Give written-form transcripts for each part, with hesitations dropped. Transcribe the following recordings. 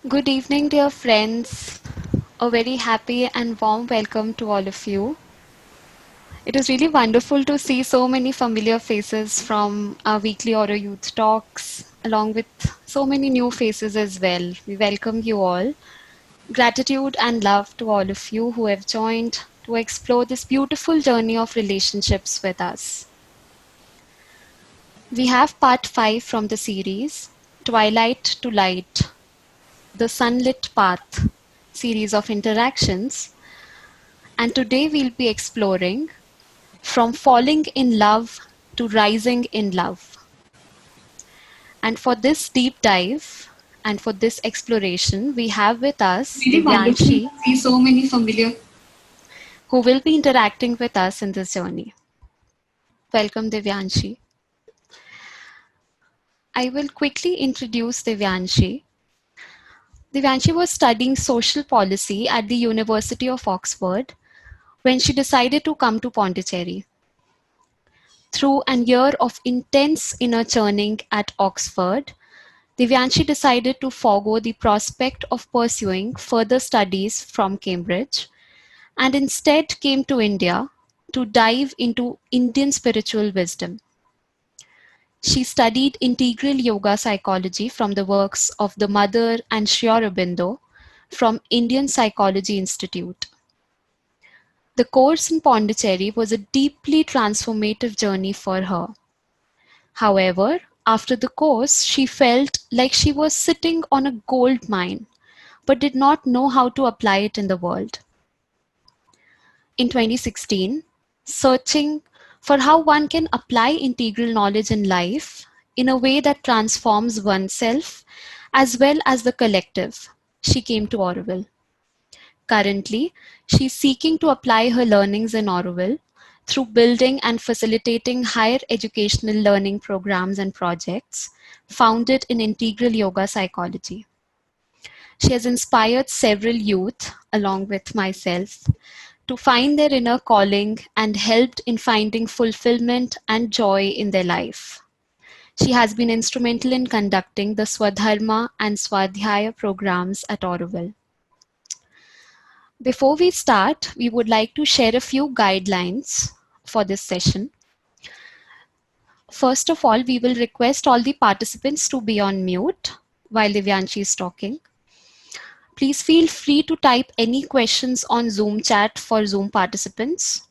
Good evening, dear friends. A very happy and warm welcome to all of you. It is really wonderful to see so many familiar faces from our weekly AuroYouth talks, along with so many new faces as well. We welcome you all. Gratitude and love to all of you who have joined to explore this beautiful journey of relationships with us. We have part 5 from the series, Twilight to Light, the Sunlit Path series of interactions, and today we'll be exploring from falling in love to rising in love. And for this deep dive and for this exploration, we have with us Really wonderful to Divyanshi, see so many familiar. who will be interacting with us in this journey. Welcome, Divyanshi. I will quickly introduce Divyanshi. Divyanshi was studying social policy at the University of Oxford when she decided to come to Pondicherry. Through an year of intense inner churning at Oxford, Divyanshi decided to forego the prospect of pursuing further studies from Cambridge and instead came to India to dive into Indian spiritual wisdom. She studied integral yoga psychology from the works of the Mother and Sri Aurobindo from Indian Psychology Institute. The course in Pondicherry was a deeply transformative journey for her. However, after the course, she felt like she was sitting on a gold mine but did not know how to apply it in the world. In 2016, searching for how one can apply integral knowledge in life in a way that transforms oneself as well as the collective, she came to Auroville. Currently, she is seeking to apply her learnings in Auroville through building and facilitating higher educational learning programs and projects founded in integral yoga psychology. She has inspired several youth, along with myself, to find their inner calling and helped in finding fulfillment and joy in their life. She has been instrumental in conducting the Swadharma and Svadhyaya programs at Auroville. Before we start, we would like to share a few guidelines for this session. First of all, we will request all the participants to be on mute while Divyanshi is talking. Please feel free to type any questions on Zoom chat for Zoom participants.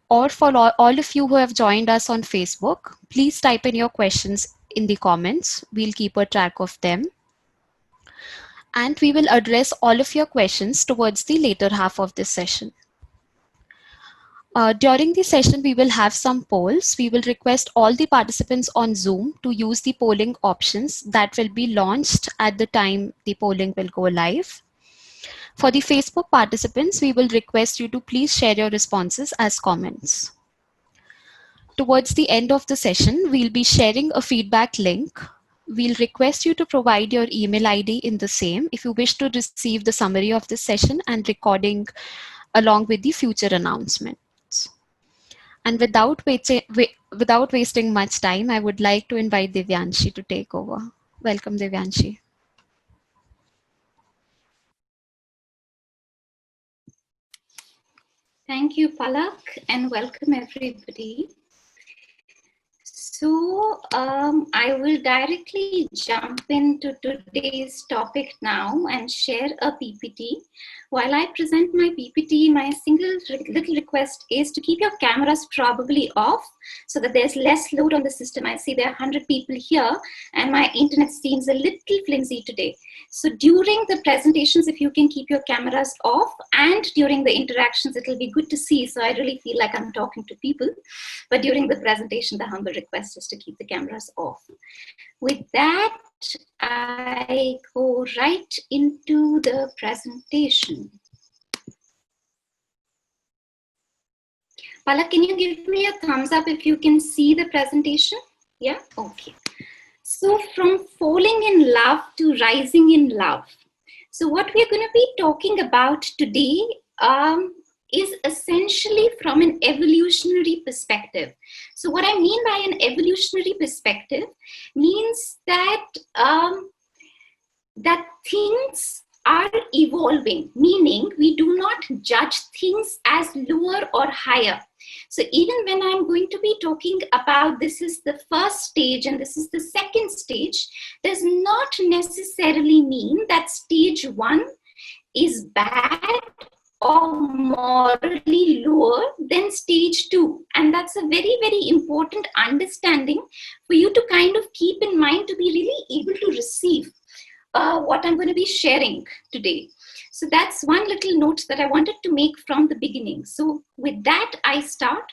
Or for all of you who have joined us on Facebook, please type in your questions in the comments. We'll keep a track of them. And we will address all of your questions towards the later half of this session. During the session, we will have some polls. We will request all the participants on Zoom to use the polling options that will be launched at the time the polling will go live. For the Facebook participants, we will request you to please share your responses as comments. Towards the end of the session, we'll be sharing a feedback link. We'll request you to provide your email ID in the same if you wish to receive the summary of this session and recording along with the future announcements. And without wasting much time, I would like to invite Divyanshi to take over. Welcome, Divyanshi. Thank you, Palak, and welcome everybody. So I will directly jump into today's topic now and share a PPT. While I present my PPT, my single little request is to keep your cameras probably off so that there's less load on the system. I see there are 100 people here and my internet seems a little flimsy today. So during the presentations, if you can keep your cameras off, and during the interactions, it will be good to see. So I really feel like I'm talking to people. But during the presentation, the humble request is to keep the cameras off. With that, I go right into the presentation. Palak, can you give me a thumbs up if you can see the presentation? Yeah, okay. So from falling in love to rising in love. So what we're going to be talking about today is essentially from an evolutionary perspective. So what I mean by an evolutionary perspective means that that things are evolving, meaning we do not judge things as lower or higher. So even when I'm going to be talking about this is the first stage and this is the second stage, does not necessarily mean that stage 1 is bad or morally lower than stage 2. And that's a very, very important understanding for you to kind of keep in mind to be really able to receive what I'm going to be sharing today. So that's one little note that I wanted to make from the beginning. So with that, I start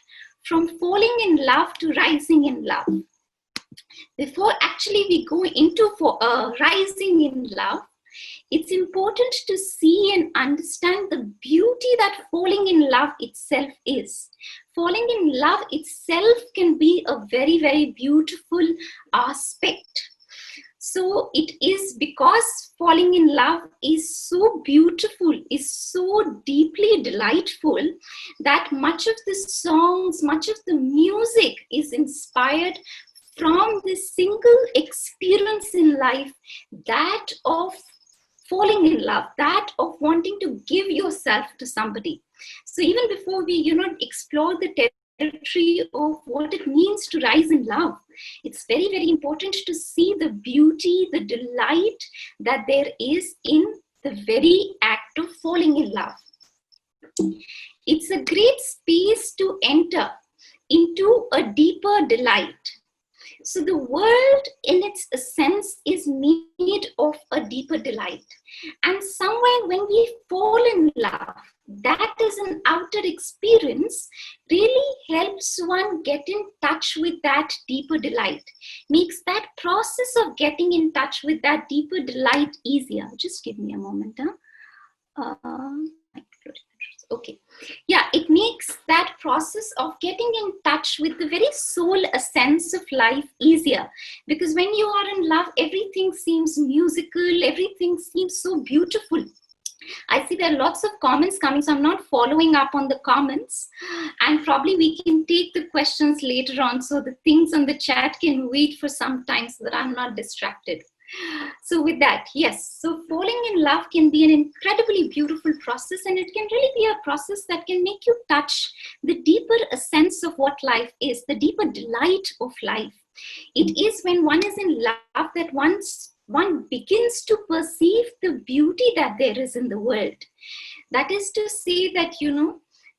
from falling in love to rising in love. Before actually we go into rising in love, it's important to see and understand the beauty that falling in love itself is. Falling in love itself can be a very, very beautiful aspect. So it is because falling in love is so beautiful, is so deeply delightful, that much of the songs, much of the music is inspired from this single experience in life, that of falling in love, that of wanting to give yourself to somebody. So even before we, explore the territory of what it means to rise in love, it's very, very important to see the beauty, the delight that there is in the very act of falling in love. It's a great space to enter into a deeper delight. So the world in its essence is made of a deeper delight. And somewhere when we fall in love, that is an outer experience, really helps one get in touch with that deeper delight, makes that process of getting in touch with that deeper delight easier. Just give me a moment. Okay. Yeah, it makes that process of getting in touch with the very soul essence of life easier. Because when you are in love, everything seems musical, everything seems so beautiful. I see there are lots of comments coming, so I'm not following up on the comments. And probably we can take the questions later on, so the things on the chat can wait for some time so that I'm not distracted. So with that, yes, so falling in love can be an incredibly beautiful process, and it can really be a process that can make you touch the deeper essence of what life is, the deeper delight of life. It is when one is in love that one begins to perceive the beauty that there is in the world. That is to say that,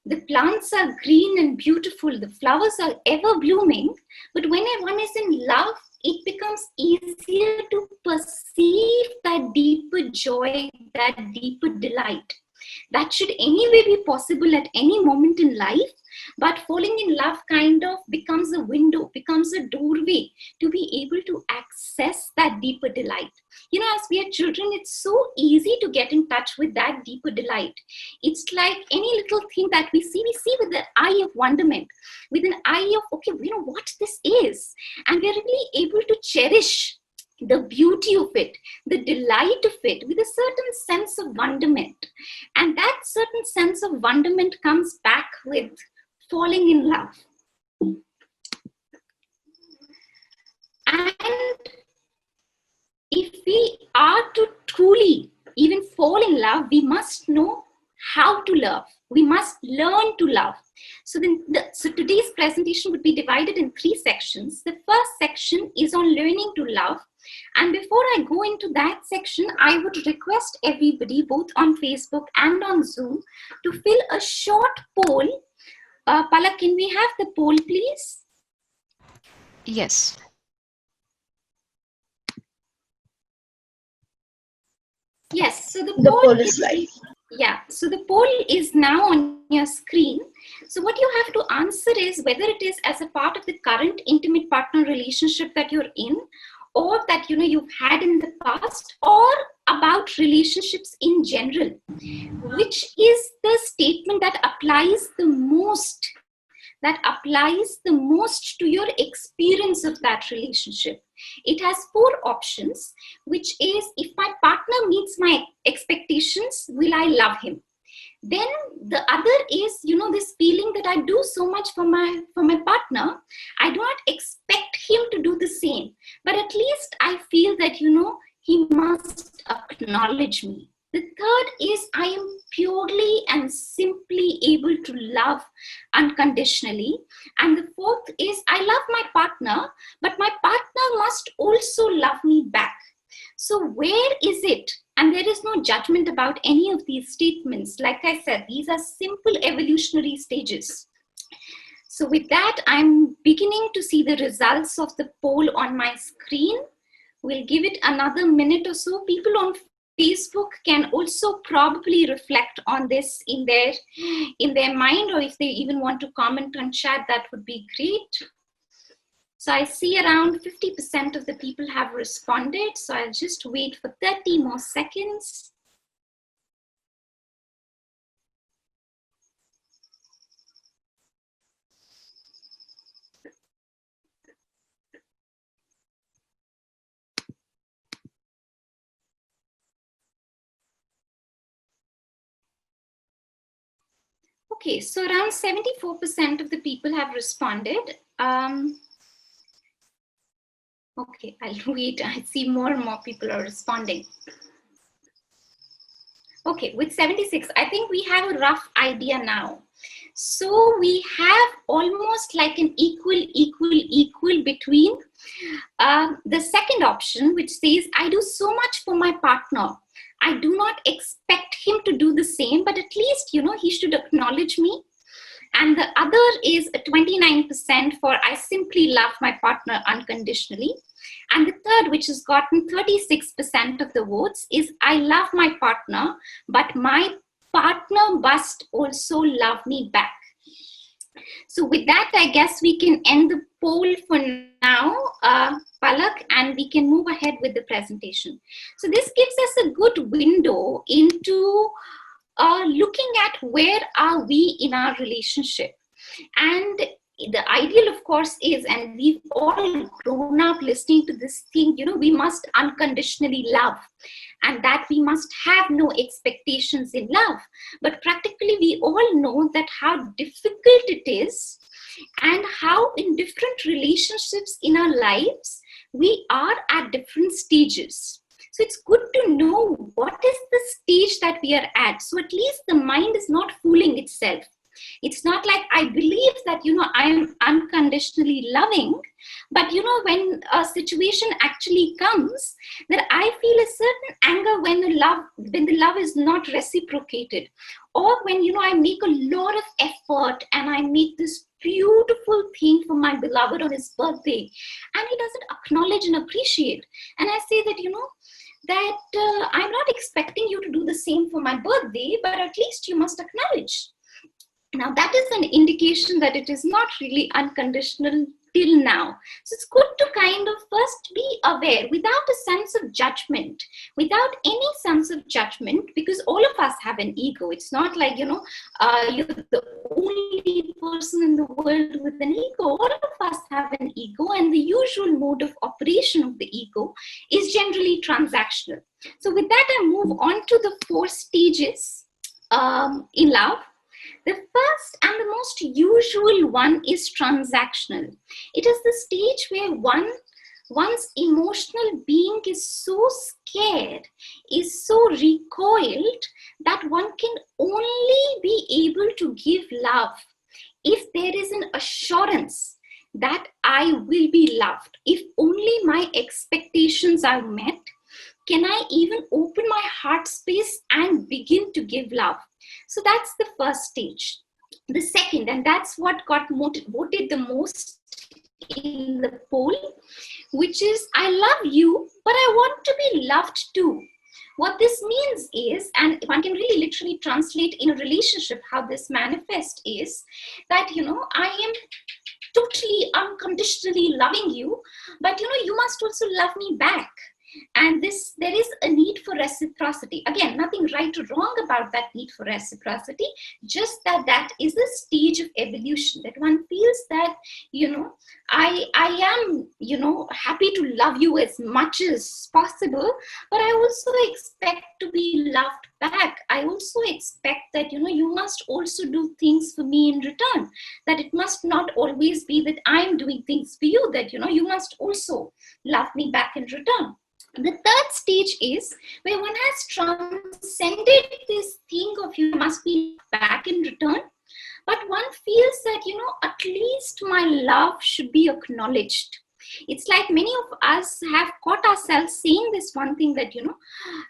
the plants are green and beautiful, the flowers are ever blooming, but when one is in love, it becomes easier to perceive that deeper joy, that deeper delight. That should anyway be possible at any moment in life, but falling in love kind of becomes a window, becomes a doorway to be able to access that deeper delight. As we are children, it's so easy to get in touch with that deeper delight. It's like any little thing that we see with the eye of wonderment, with an eye of, okay, what this is. And we're really able to cherish the beauty of it, the delight of it, with a certain sense of wonderment. And that certain sense of wonderment comes back with falling in love. And if we are to truly even fall in love, we must know how to love. We must learn to love. So today's presentation would be divided in 3 sections. The first section is on learning to love. And before I go into that section, I would request everybody, both on Facebook and on Zoom, to fill a short poll. Palak, can we have the poll, please? Yes. Yes, so the poll is live. Yeah, so the poll is now on your screen. So what you have to answer is whether it is as a part of the current intimate partner relationship that you're in, or that you've had in the past, or about relationships in general. Which is the statement that applies the most to your experience of that relationship? It has 4 options, which is, if my partner meets my expectations, will I love him? Then the other is, this feeling that I do so much for my partner, I do not expect him to do the same, but at least I feel that, he must acknowledge me. The third is I am purely and simply able to love unconditionally. And the fourth is I love my partner, but my partner must also love me back. So where is it? And there is no judgment about any of these statements. Like I said, these are simple evolutionary stages. So with that, I'm beginning to see the results of the poll on my screen. We'll give it another minute or so. People on Facebook can also probably reflect on this in their mind, or if they even want to comment on chat, that would be great. So I see around 50% of the people have responded. So I'll just wait for 30 more seconds. Okay, so around 74% of the people have responded. Okay, I'll wait. I see more and more people are responding. Okay, with 76, I think we have a rough idea now. So we have almost like an equal between the second option, which says, I do so much for my partner. I do not expect him to do the same, but at least, he should acknowledge me. And the other is 29% for I simply love my partner unconditionally. And the third, which has gotten 36% of the votes, is I love my partner, but my partner must also love me back. So with that, I guess we can end the poll for now, Palak, and we can move ahead with the presentation. So this gives us a good window into looking at where are we in our relationship. And the ideal, of course, is, and we've all grown up listening to this thing, we must unconditionally love, and that we must have no expectations in love. But practically, we all know that how difficult it is, and how in different relationships in our lives, we are at different stages. So it's good to know what is the stage that we are at. So at least the mind is not fooling itself. It's not like I believe that, I am unconditionally loving, but, when a situation actually comes, that I feel a certain anger when the love is not reciprocated, or when, I make a lot of effort and I make this beautiful thing for my beloved on his birthday, and he doesn't acknowledge and appreciate. And I say that, I'm not expecting you to do the same for my birthday, but at least you must acknowledge. Now, that is an indication that it is not really unconditional till now. So it's good to kind of first be aware without a sense of judgment, without any sense of judgment, because all of us have an ego. It's not like, you're the only person in the world with an ego. All of us have an ego, and the usual mode of operation of the ego is generally transactional. So with that, I move on to the 4 stages in love. The first and the most usual one is transactional. It is the stage where one's emotional being is so scared, is so recoiled, that one can only be able to give love if there is an assurance that I will be loved. If only my expectations are met, can I even open my heart space and begin to give love? So that's the first stage. The second, and that's what got voted the most in the poll, which is I love you, but I want to be loved too. What this means is, and one can really literally translate in a relationship how this manifests, is that, I am totally unconditionally loving you, but, you must also love me back. And there is a need for reciprocity. Again, nothing right or wrong about that need for reciprocity, just that is a stage of evolution, that one feels that, I am, happy to love you as much as possible, but I also expect to be loved back. I also expect that, you must also do things for me in return, that it must not always be that I'm doing things for you, that, you must also love me back in return. The third stage is where one has transcended this thing of you must be back in return, but one feels that, at least my love should be acknowledged. It's like many of us have caught ourselves saying this one thing that,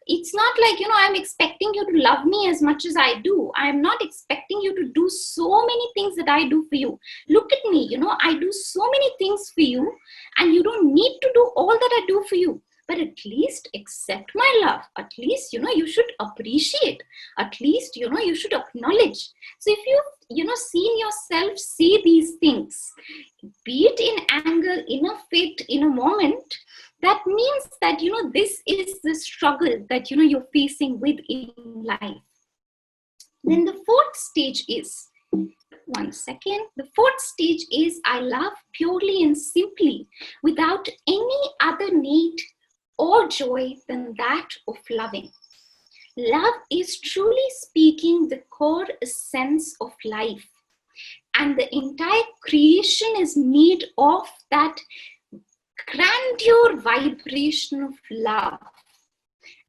it's not like, I'm expecting you to love me as much as I do. I'm not expecting you to do so many things that I do for you. Look at me, I do so many things for you, and you don't need to do all that I do for you. But at least accept my love. At least, you should appreciate. At least, you should acknowledge. So if you've, seen yourself say these things, be it in anger, in a fit, in a moment, that means that, this is the struggle that, you're facing with in life. Then the fourth stage is, one second. The fourth stage is I love purely and simply without any other need or joy than that of loving. Love is truly speaking the core essence of life. And the entire creation is made of that grandeur vibration of love.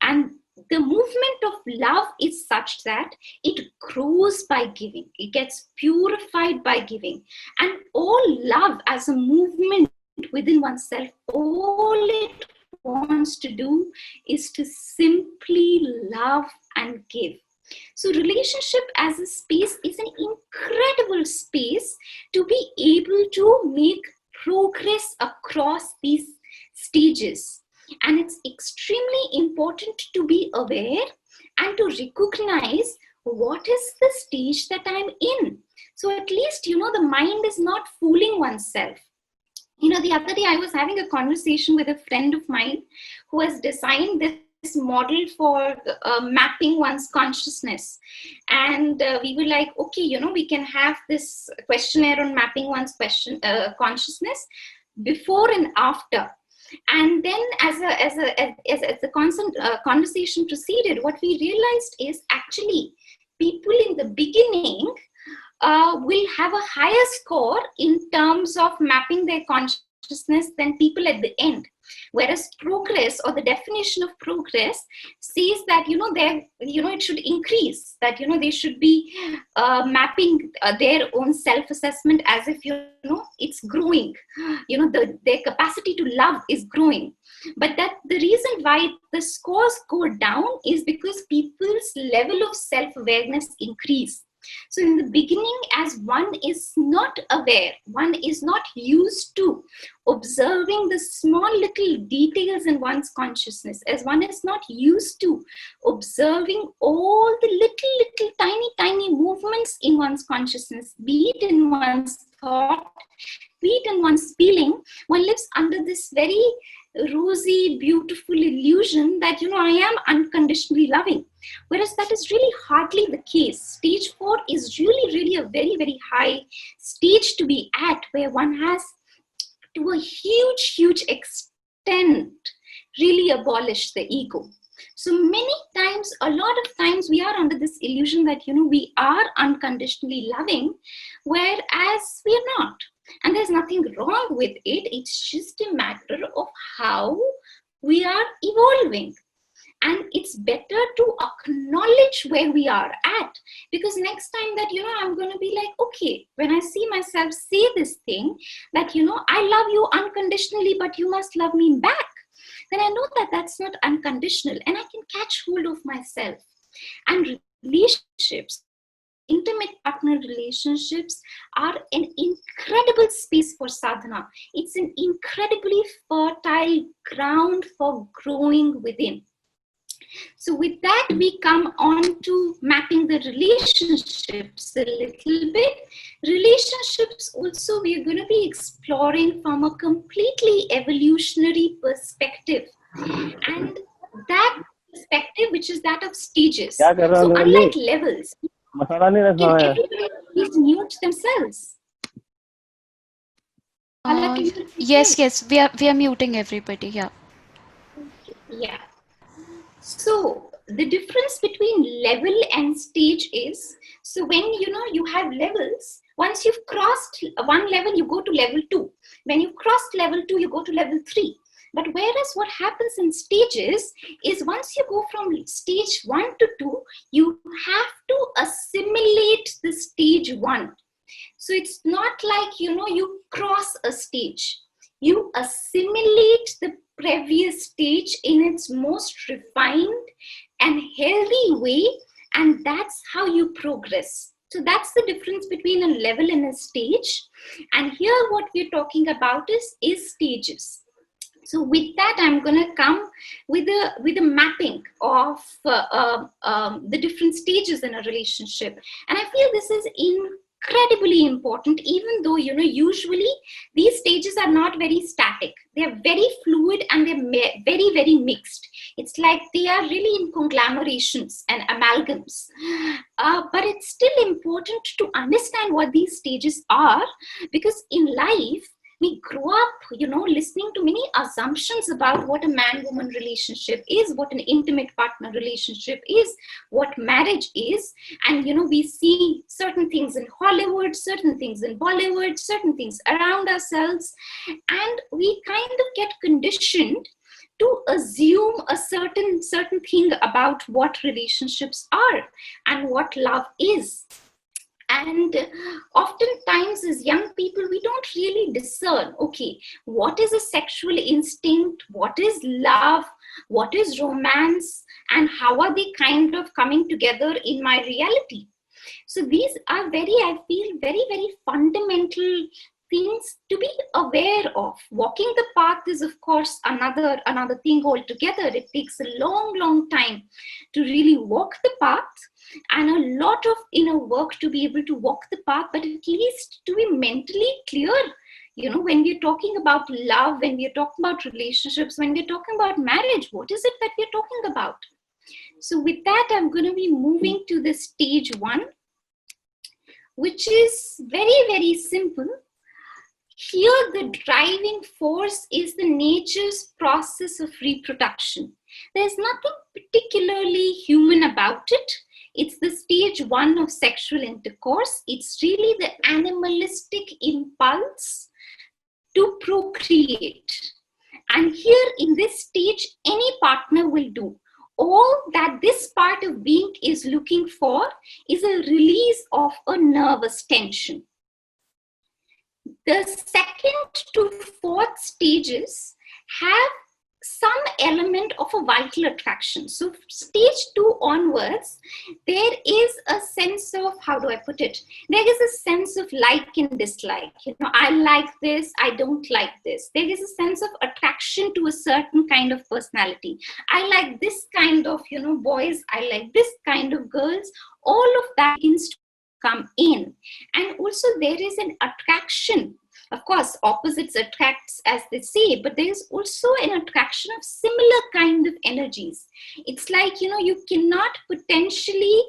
And the movement of love is such that it grows by giving. It gets purified by giving. And all love as a movement within oneself, all it wants to do is to simply love and give. So relationship as a space is an incredible space to be able to make progress across these stages. And it's extremely important to be aware and to recognize what is the stage that I'm in. So at least, the mind is not fooling oneself. The other day I was having a conversation with a friend of mine who has designed this model for mapping one's consciousness. And we were like, okay, we can have this questionnaire on mapping one's consciousness before and after. And then as the conversation proceeded, what we realized is actually people in the beginning will have a higher score in terms of mapping their consciousness than people at the end. Whereas progress, or the definition of progress, says that it should increase, that they should be mapping their own self-assessment as if it's growing, their capacity to love is growing. But that the reason why the scores go down is because people's level of self-awareness increase. So in the beginning, as one is not aware, one is not used to observing the small little details in one's consciousness, as one is not used to observing all the little tiny movements in one's consciousness, be it in one's thought, be it in one's feeling, one lives under this very rosy, beautiful illusion that, I am unconditionally loving. Whereas that is really hardly the case. Stage 4 is really a very, very high stage to be at, where one has to a huge extent really abolish the ego. So many times, a lot of times, we are under this illusion that, we are unconditionally loving, whereas we are not. And there's nothing wrong with it. It's just a matter of how we are evolving. And it's better to acknowledge where we are at. Because next time that, I'm going to be like, okay, when I see myself say this thing, that, I love you unconditionally, but you must love me back, then I know that that's not unconditional, and I can catch hold of myself. And relationships, intimate partner relationships, are an incredible space for sadhana. It's an incredibly fertile ground for growing within. So with that, we come on to mapping the relationships a little bit. Relationships also, we are going to be exploring from a completely evolutionary perspective. And that perspective, which is that of stages. So unlike levels, can everybody please mute themselves? Yes, we are muting everybody. Yeah. Yeah. So the difference between level and stage is, so when you have levels, once you've crossed one level, you go to level 2. When you've crossed level 2, you go to level 3. But whereas what happens in stages is once you go from stage 1 to 2, you have to assimilate the stage 1. So it's not like, you cross a stage. You assimilate the previous stage in its most refined and healthy way, and that's how you progress. So that's the difference between a level and a stage. And here what we're talking about is stages. So with that, I'm going to come with a mapping of the different stages in a relationship. And I feel this is incredibly important, even though, usually these stages are not very static. They're very fluid and they're very, very mixed. It's like they are really in conglomerations and amalgams. But it's still important to understand what these stages are, because in life, we grow up, listening to many assumptions about what a man-woman relationship is, what an intimate partner relationship is, what marriage is. And, we see certain things in Hollywood, certain things in Bollywood, certain things around ourselves. And we kind of get conditioned to assume a certain thing about what relationships are and what love is. And oftentimes as young people, we don't really discern, okay, what is a sexual instinct, what is love, what is romance, and how are they kind of coming together in my reality. So these are I feel very, very fundamental things to be aware of. Walking the path is, of course, another thing altogether. It takes a long time to really walk the path, and a lot of inner work to be able to walk the path, but at least to be mentally clear. When we're talking about love, when we're talking about relationships, when we're talking about marriage, what is it that we're talking about? So with that, I'm going to be moving to the stage 1, which is very, very simple. Here, the driving force is the nature's process of reproduction. There's nothing particularly human about it. It's the stage 1 of sexual intercourse. It's really the animalistic impulse to procreate. And here in this stage, any partner will do. All that this part of being is looking for is a release of a nervous tension. The 2nd to 4th stages have some element of a vital attraction. So stage 2 onwards, there is a sense of, how do I put it? There is a sense of like and dislike. I like this, I don't like this. There is a sense of attraction to a certain kind of personality. I like this kind of, boys. I like this kind of girls. All of that begins to come in. And also there is an attraction. Of course, opposites attracts, as they say, but there is also an attraction of similar kind of energies. It's like, you cannot potentially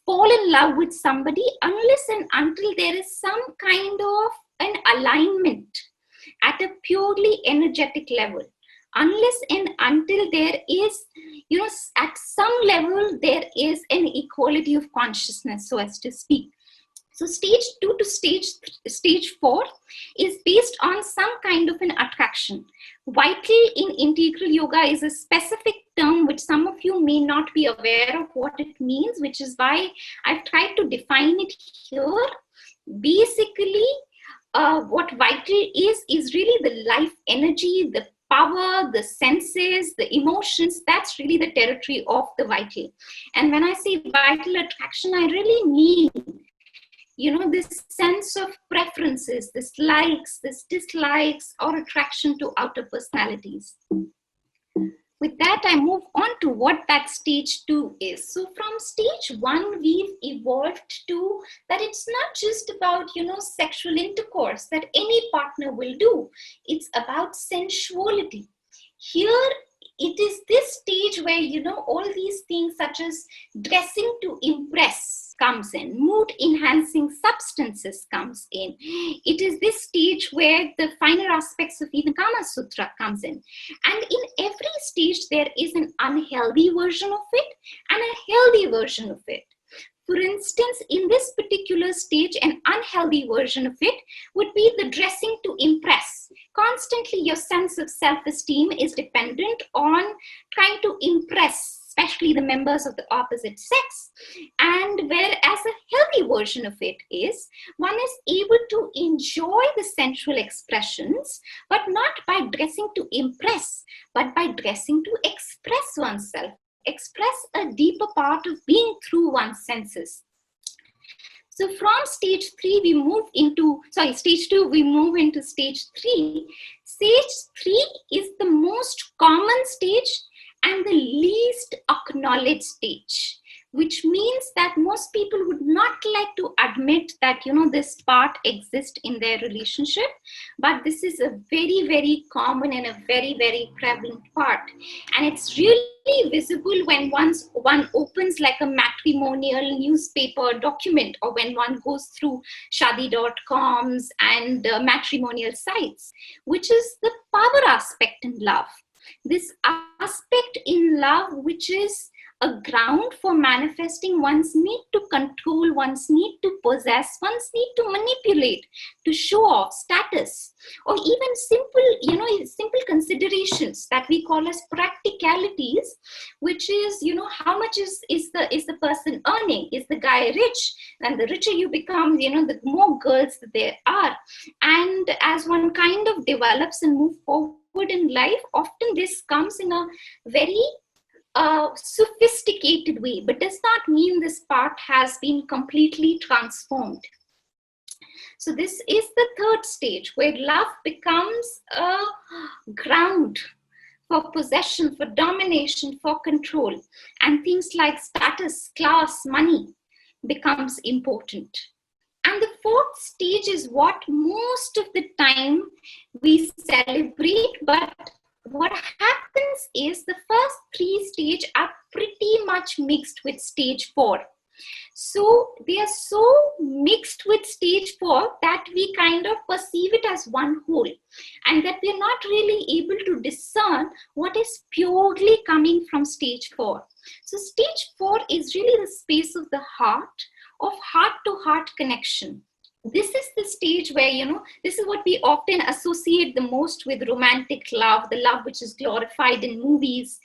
fall in love with somebody unless and until there is some kind of an alignment at a purely energetic level. Unless and until there is, at some level, there is an equality of consciousness, so as to speak. So stage 2 to stage 4 is based on some kind of an attraction. Vital in integral yoga is a specific term which some of you may not be aware of what it means, which is why I've tried to define it here. Basically, what vital is really the life energy, the power, the senses, the emotions. That's really the territory of the vital. And when I say vital attraction, I really mean this sense of preferences, this likes, this dislikes, or attraction to outer personalities. With that, I move on to what that stage 2 is. So from stage 1, we've evolved to that it's not just about, sexual intercourse that any partner will do. It's about sensuality. Here, it is this stage where, all these things such as dressing to impress comes in, mood enhancing substances comes in. It is this stage where the finer aspects of even Kama Sutra comes in. And in every stage, there is an unhealthy version of it and a healthy version of it. For instance, in this particular stage, an unhealthy version of it would be the dressing to impress. Constantly, your sense of self-esteem is dependent on trying to impress, especially the members of the opposite sex. And whereas a healthy version of it is, one is able to enjoy the sensual expressions, but not by dressing to impress, but by dressing to express oneself, express a deeper part of being through one's senses. So from stage 3, stage 2, we move into stage 3. Stage 3 is the most common stage and the least acknowledged stage, which means that most people would not like to admit that, this part exists in their relationship, but this is a very, very common and a very, very prevalent part. And it's really visible when one opens like a matrimonial newspaper document, or when one goes through shadi.coms and matrimonial sites, which is the power aspect in love. This aspect in love, which is a ground for manifesting one's need to control, one's need to possess, one's need to manipulate, to show off status, or even simple considerations that we call as practicalities, which is, how much is the person earning? Is the guy rich? And the richer you become, the more girls there are. And as one kind of develops and move forward in life, often this comes in a very sophisticated way, but does not mean this part has been completely transformed. So this is the third stage, where love becomes a ground for possession, for domination, for control, and things like status, class, money becomes important. And the fourth stage is what most of the time we celebrate, but what happens is the first 3 stages are pretty much mixed with stage 4. So they are so mixed with stage 4 that we kind of perceive it as one whole, and that we are not really able to discern what is purely coming from stage 4. So stage 4 is really the space of the heart, of heart-to-heart connection. This is the stage where, this is what we often associate the most with romantic love, the love which is glorified in movies.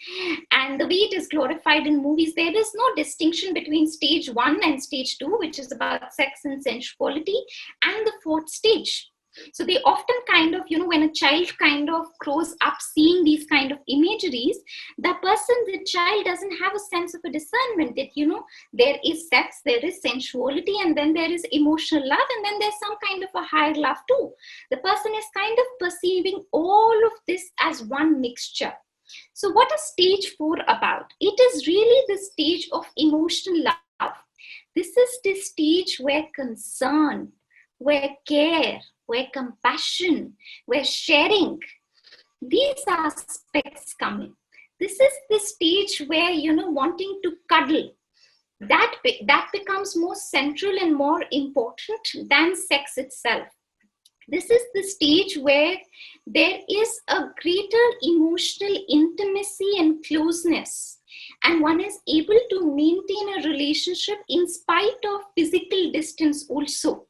And the way it is glorified in movies, there is no distinction between stage 1 and stage 2, which is about sex and sensuality, and the fourth stage. So they often kind of, when a child kind of grows up seeing these kind of imageries, the child doesn't have a sense of a discernment that, there is sex, there is sensuality, and then there is emotional love, and then there's some kind of a higher love too. The person is kind of perceiving all of this as one mixture. So what is stage 4 about? It is really the stage of emotional love. This is the stage where concern, where care, where compassion, where sharing, these aspects come in. This is the stage where, wanting to cuddle, that becomes more central and more important than sex itself. This is the stage where there is a greater emotional intimacy and closeness, and one is able to maintain a relationship in spite of physical distance also.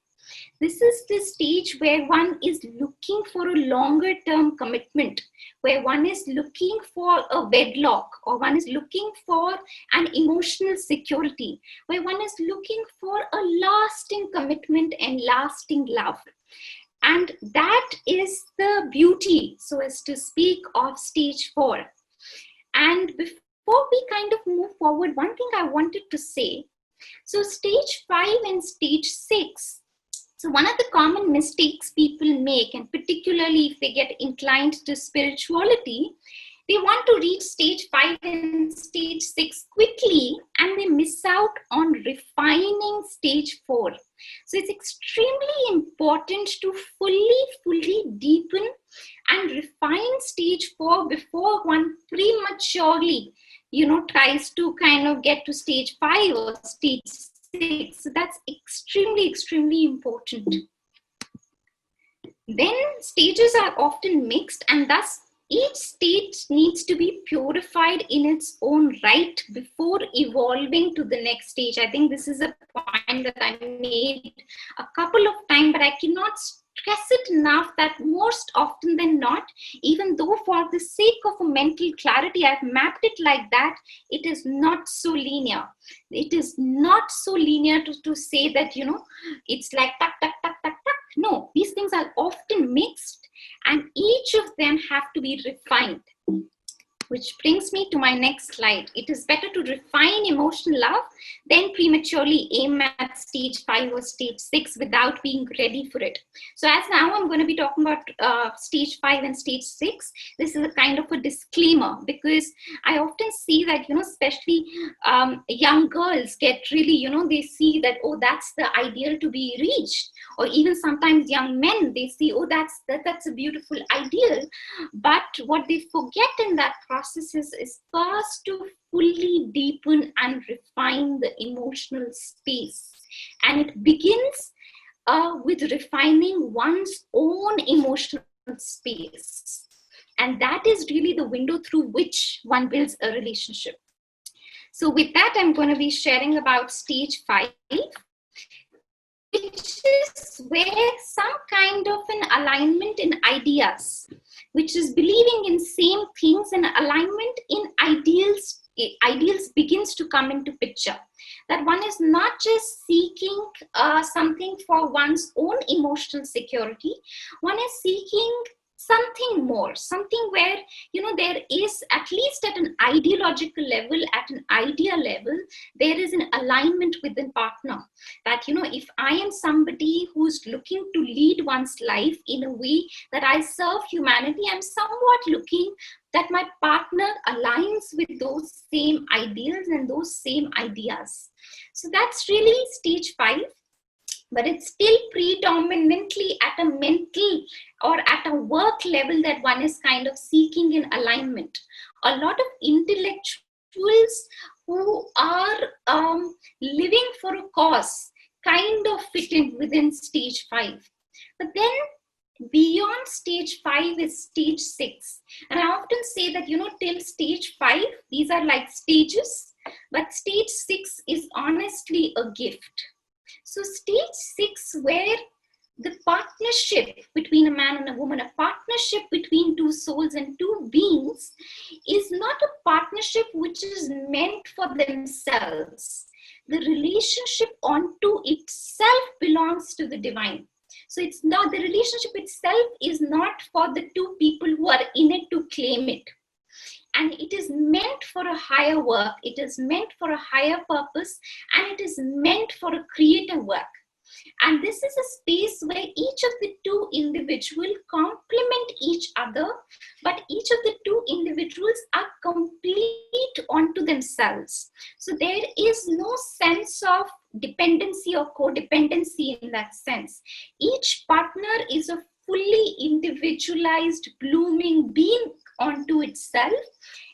This is the stage where one is looking for a longer term commitment, where one is looking for a wedlock, or one is looking for an emotional security, where one is looking for a lasting commitment and lasting love. And that is the beauty, so as to speak, of stage 4. And before we kind of move forward, one thing I wanted to say, so stage 5 and stage 6, so one of the common mistakes people make, and particularly if they get inclined to spirituality, they want to reach stage 5 and stage 6 quickly, and they miss out on refining stage 4. So it's extremely important to fully deepen and refine stage 4 before one prematurely, tries to kind of get to stage 5 or stage 6. So that's extremely important. Then stages are often mixed, and thus each stage needs to be purified in its own right before evolving to the next stage. I think this is a point that I made a couple of times, but I cannot stress it enough that most often than not, even though for the sake of a mental clarity, I've mapped it like that, it is not so linear. It is not so linear to say that, it's like tuck, tuck, tuck, tuck, tuck. No, these things are often mixed and each of them have to be refined. Which brings me to my next slide. It is better to refine emotional love than prematurely aim at stage 5 or stage 6 without being ready for it. So as now I'm going to be talking about stage 5 and stage 6, this is a kind of a disclaimer, because I often see that, especially young girls get really, they see that, oh, that's the ideal to be reached. Or even sometimes young men, they see, oh, that's a beautiful ideal. But what they forget in that process is first to fully deepen and refine the emotional space. And it begins with refining one's own emotional space. And that is really the window through which one builds a relationship. So with that, I'm going to be sharing about stage 5, which is where some kind of an alignment in ideas, which is believing in same things, and alignment in ideals begins to come into picture. That one is not just seeking something for one's own emotional security, one is seeking something more, something where, there is, at least at an ideological level, at an idea level, there is an alignment with the partner. That, if I am somebody who's looking to lead one's life in a way that I serve humanity, I'm somewhat looking that my partner aligns with those same ideals and those same ideas. So that's really stage 5. But it's still predominantly at a mental or at a work level that one is kind of seeking in alignment. A lot of intellectuals who are living for a cause kind of fit in within stage 5. But then beyond stage 5 is stage 6. And I often say that, till stage 5, these are like stages, but stage 6 is honestly a gift. So stage 6, where the partnership between a man and a woman, a partnership between two souls and two beings, is not a partnership which is meant for themselves. The relationship onto itself belongs to the divine. So it's not, the relationship itself is not for the two people who are in it to claim it. And it is meant for a higher work, it is meant for a higher purpose, and it is meant for a creative work. And this is a space where each of the two individuals complement each other, but each of the two individuals are complete onto themselves. So there is no sense of dependency or codependency in that sense. Each partner is a fully individualized, blooming being onto itself,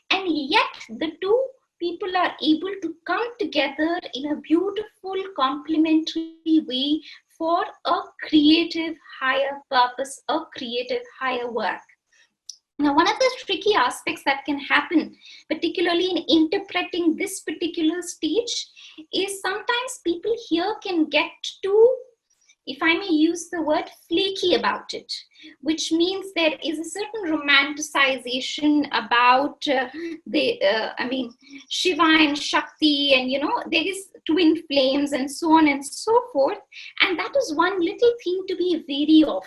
and yet the two people are able to come together in a beautiful complementary way for a creative higher purpose, a creative higher work. Now, one of the tricky aspects that can happen, particularly in interpreting this particular stage, is sometimes people here can get too, if I may use the word, flaky about it, which means there is a certain romanticization about Shiva and Shakti, and, there is twin flames and so on and so forth. And that is one little thing to be wary of,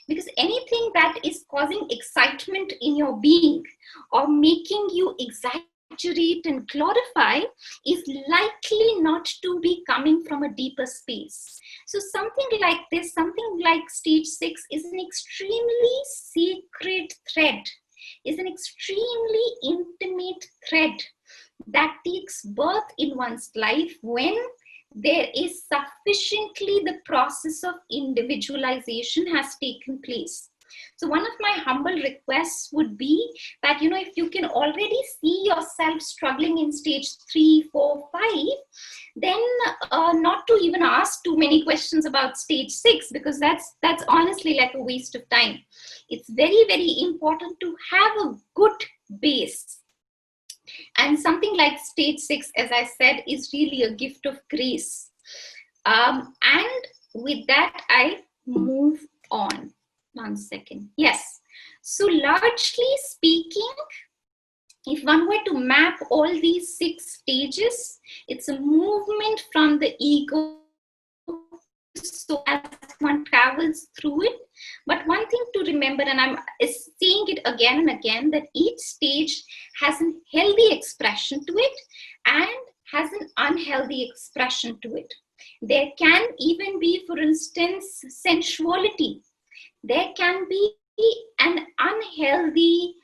because anything that is causing excitement in your being or making you exaggerate and glorify is likely not to be coming from a deeper space. So something like this, something like stage 6 is an extremely sacred thread, is an extremely intimate thread that takes birth in one's life when there is sufficiently the process of individualization has taken place. So one of my humble requests would be that, if you can already see yourself struggling in stage 3, 4, 5, then not to even ask too many questions about stage 6, because that's honestly like a waste of time. It's very, very important to have a good base. And something like stage 6, as I said, is really a gift of grace. And with that, I move on. 1 second. Yes. So largely speaking, if one were to map all these 6 stages, it's a movement from the ego so as one travels through it. But one thing to remember, and I'm saying it again and again, that each stage has a healthy expression to it and has an unhealthy expression to it. There can even be, for instance, sensuality. There can be an unhealthy,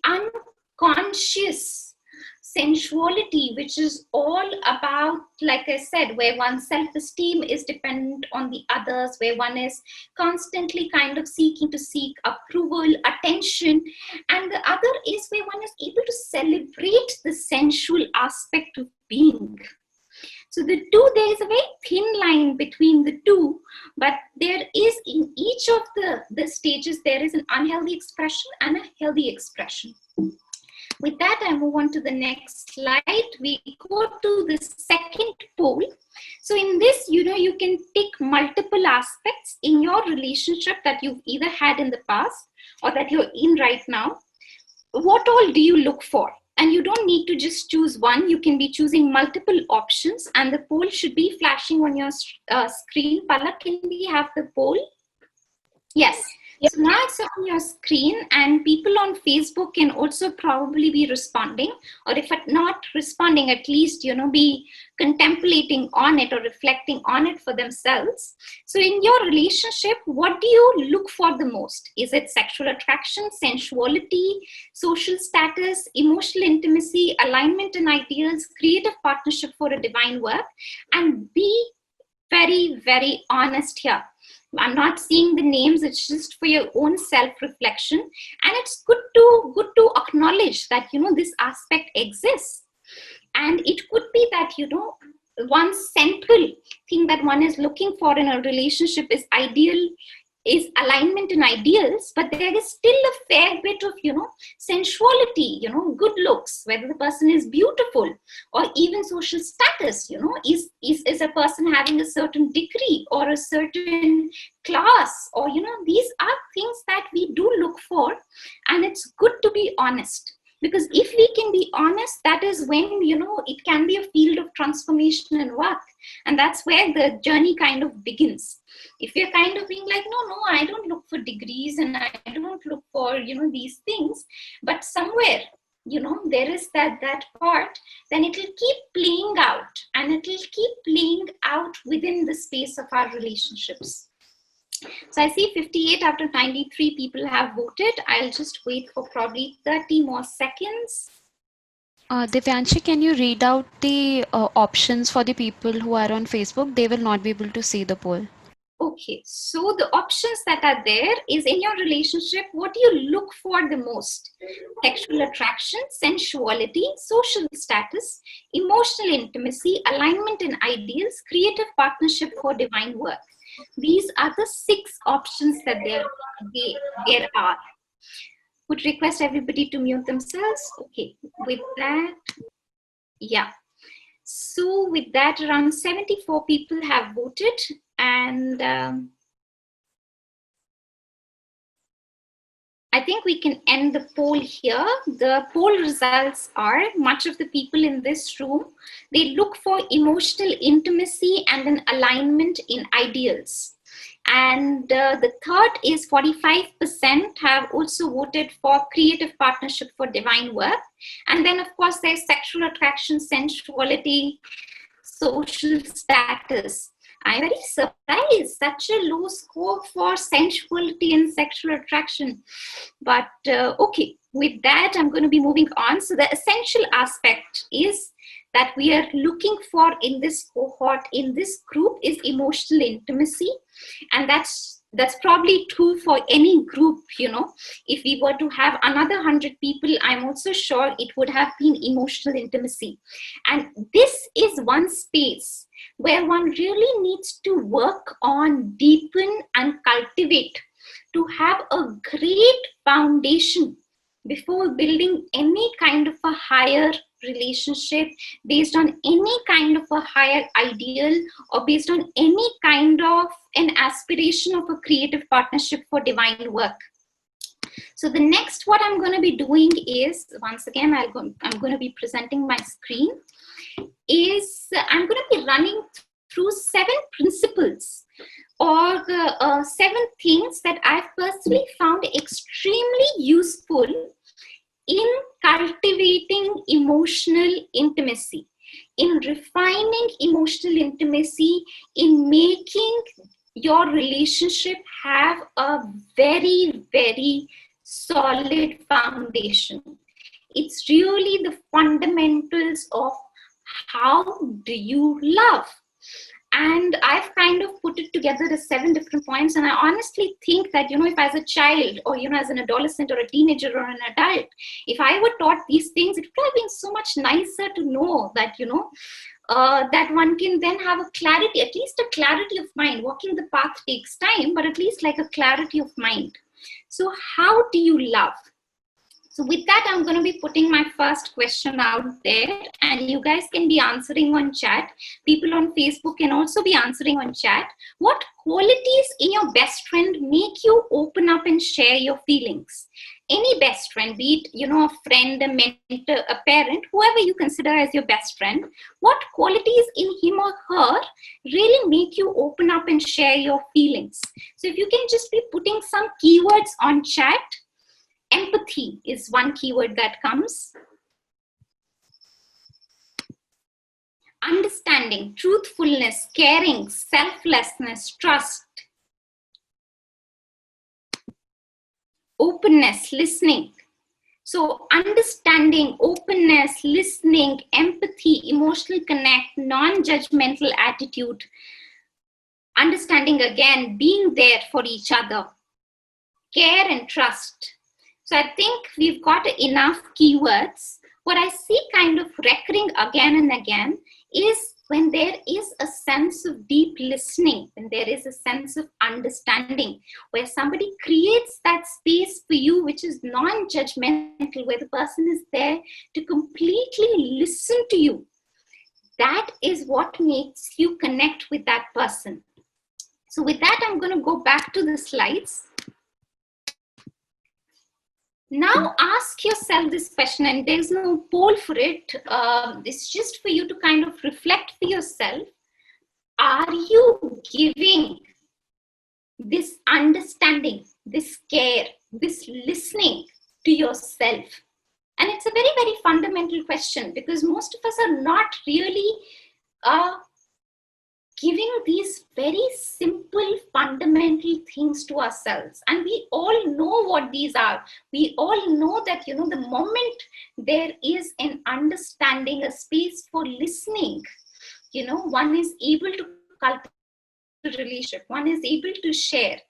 unconscious sensuality, which is all about, like I said, where one's self-esteem is dependent on the others, where one is constantly kind of seeking to seek approval, attention, and the other is where one is able to celebrate the sensual aspect of being. So the two, there is a very thin line between the two, but there is in each of the stages, there is an unhealthy expression and a healthy expression. With that, I move on to the next slide. We go to the second pole. So in this, you can tick multiple aspects in your relationship that you've either had in the past or that you're in right now. What all do you look for? And you don't need to just choose one. You can be choosing multiple options, and the poll should be flashing on your screen. Palak, can we have the poll? Yes. Yep. So now it's on your screen, and people on Facebook can also probably be responding, or if not responding, at least, be contemplating on it or reflecting on it for themselves. So in your relationship, what do you look for the most? Is it sexual attraction, sensuality, social status, emotional intimacy, alignment in ideals, creative partnership for a divine work? And be very, very honest here. I'm not seeing the names, it's just for your own self-reflection. And it's good to acknowledge that, this aspect exists. And it could be that, one central thing that one is looking for in a relationship is alignment in ideals, but there is still a fair bit of, sensuality, good looks, whether the person is beautiful, or even social status, is a person having a certain degree or a certain class, or, these are things that we do look for, and it's good to be honest. Because if we can be honest, that is when, it can be a field of transformation and work. And that's where the journey kind of begins. If you're kind of being like, no, I don't look for degrees and I don't look for, these things, but somewhere, there is that part, then it will keep playing out, and it will keep playing out within the space of our relationships. So I see 58 out of 93 people have voted. I'll just wait for probably 30 more seconds. Divyanshi, can you read out the options for the people who are on Facebook? They will not be able to see the poll. Okay, so the options that are there is in your relationship, what do you look for the most? Sexual attraction, sensuality, social status, emotional intimacy, alignment in ideals, creative partnership for divine work. These are the 6 options that there are. Would request everybody to mute themselves. Okay, with that, yeah. So with that, around 74 people have voted, and I think we can end the poll here. The poll results are, much of the people in this room, they look for emotional intimacy and an alignment in ideals. And the third is 45% have also voted for creative partnership for divine work. And then, of course, there's sexual attraction, sensuality, social status. I'm very surprised, such a low score for sensuality and sexual attraction. But okay, with that, I'm going to be moving on. So the essential aspect is that we are looking for in this cohort, in this group, is emotional intimacy. And that's probably true for any group, If we were to have another 100 people, I'm also sure it would have been emotional intimacy. And this is one space where one really needs to work on, deepen, and cultivate to have a great foundation before building any kind of a higher relationship, based on any kind of a higher ideal, or based on any kind of an aspiration of a creative partnership for divine work. So the next what I'm going to be doing is, once again, I'm going to be presenting my screen, is I'm going to be running through 7 principles or 7 things that I've personally found extremely useful in cultivating emotional intimacy, in refining emotional intimacy, in making your relationship have a very, very solid foundation. It's really the fundamentals of how do you love. And I've kind of put it together as 7 different points. And I honestly think that, if as a child or, as an adolescent or a teenager or an adult, if I were taught these things, it would have been so much nicer to know that, that one can then have a clarity, at least a clarity of mind. Walking the path takes time, but at least like a clarity of mind. So how do you love? So with that, I'm going to be putting my first question out there, and you guys can be answering on chat. People on Facebook can also be answering on chat. What qualities in your best friend make you open up and share your feelings? Any best friend, be it, a friend, a mentor, a parent, whoever you consider as your best friend, what qualities in him or her really make you open up and share your feelings? So if you can just be putting some keywords on chat. Empathy is one keyword that comes. Understanding, truthfulness, caring, selflessness, trust. Openness, listening. So understanding, openness, listening, empathy, emotional connect, non-judgmental attitude. Understanding again, being there for each other. Care and trust. So I think we've got enough keywords. What I see kind of recurring again and again is when there is a sense of deep listening, when there is a sense of understanding, where somebody creates that space for you, which is non-judgmental, where the person is there to completely listen to you. That is what makes you connect with that person. So with that, I'm going to go back to the slides. Now ask yourself this question, and there's no poll for it. It's just for you to kind of reflect for yourself. Are you giving this understanding, this care, this listening to yourself? And it's a very, very fundamental question, because most of us are not really giving these very simple fundamental things to ourselves. And we all know what these are. We all know that, the moment there is an understanding, a space for listening, one is able to cultivate a relationship, one is able to share.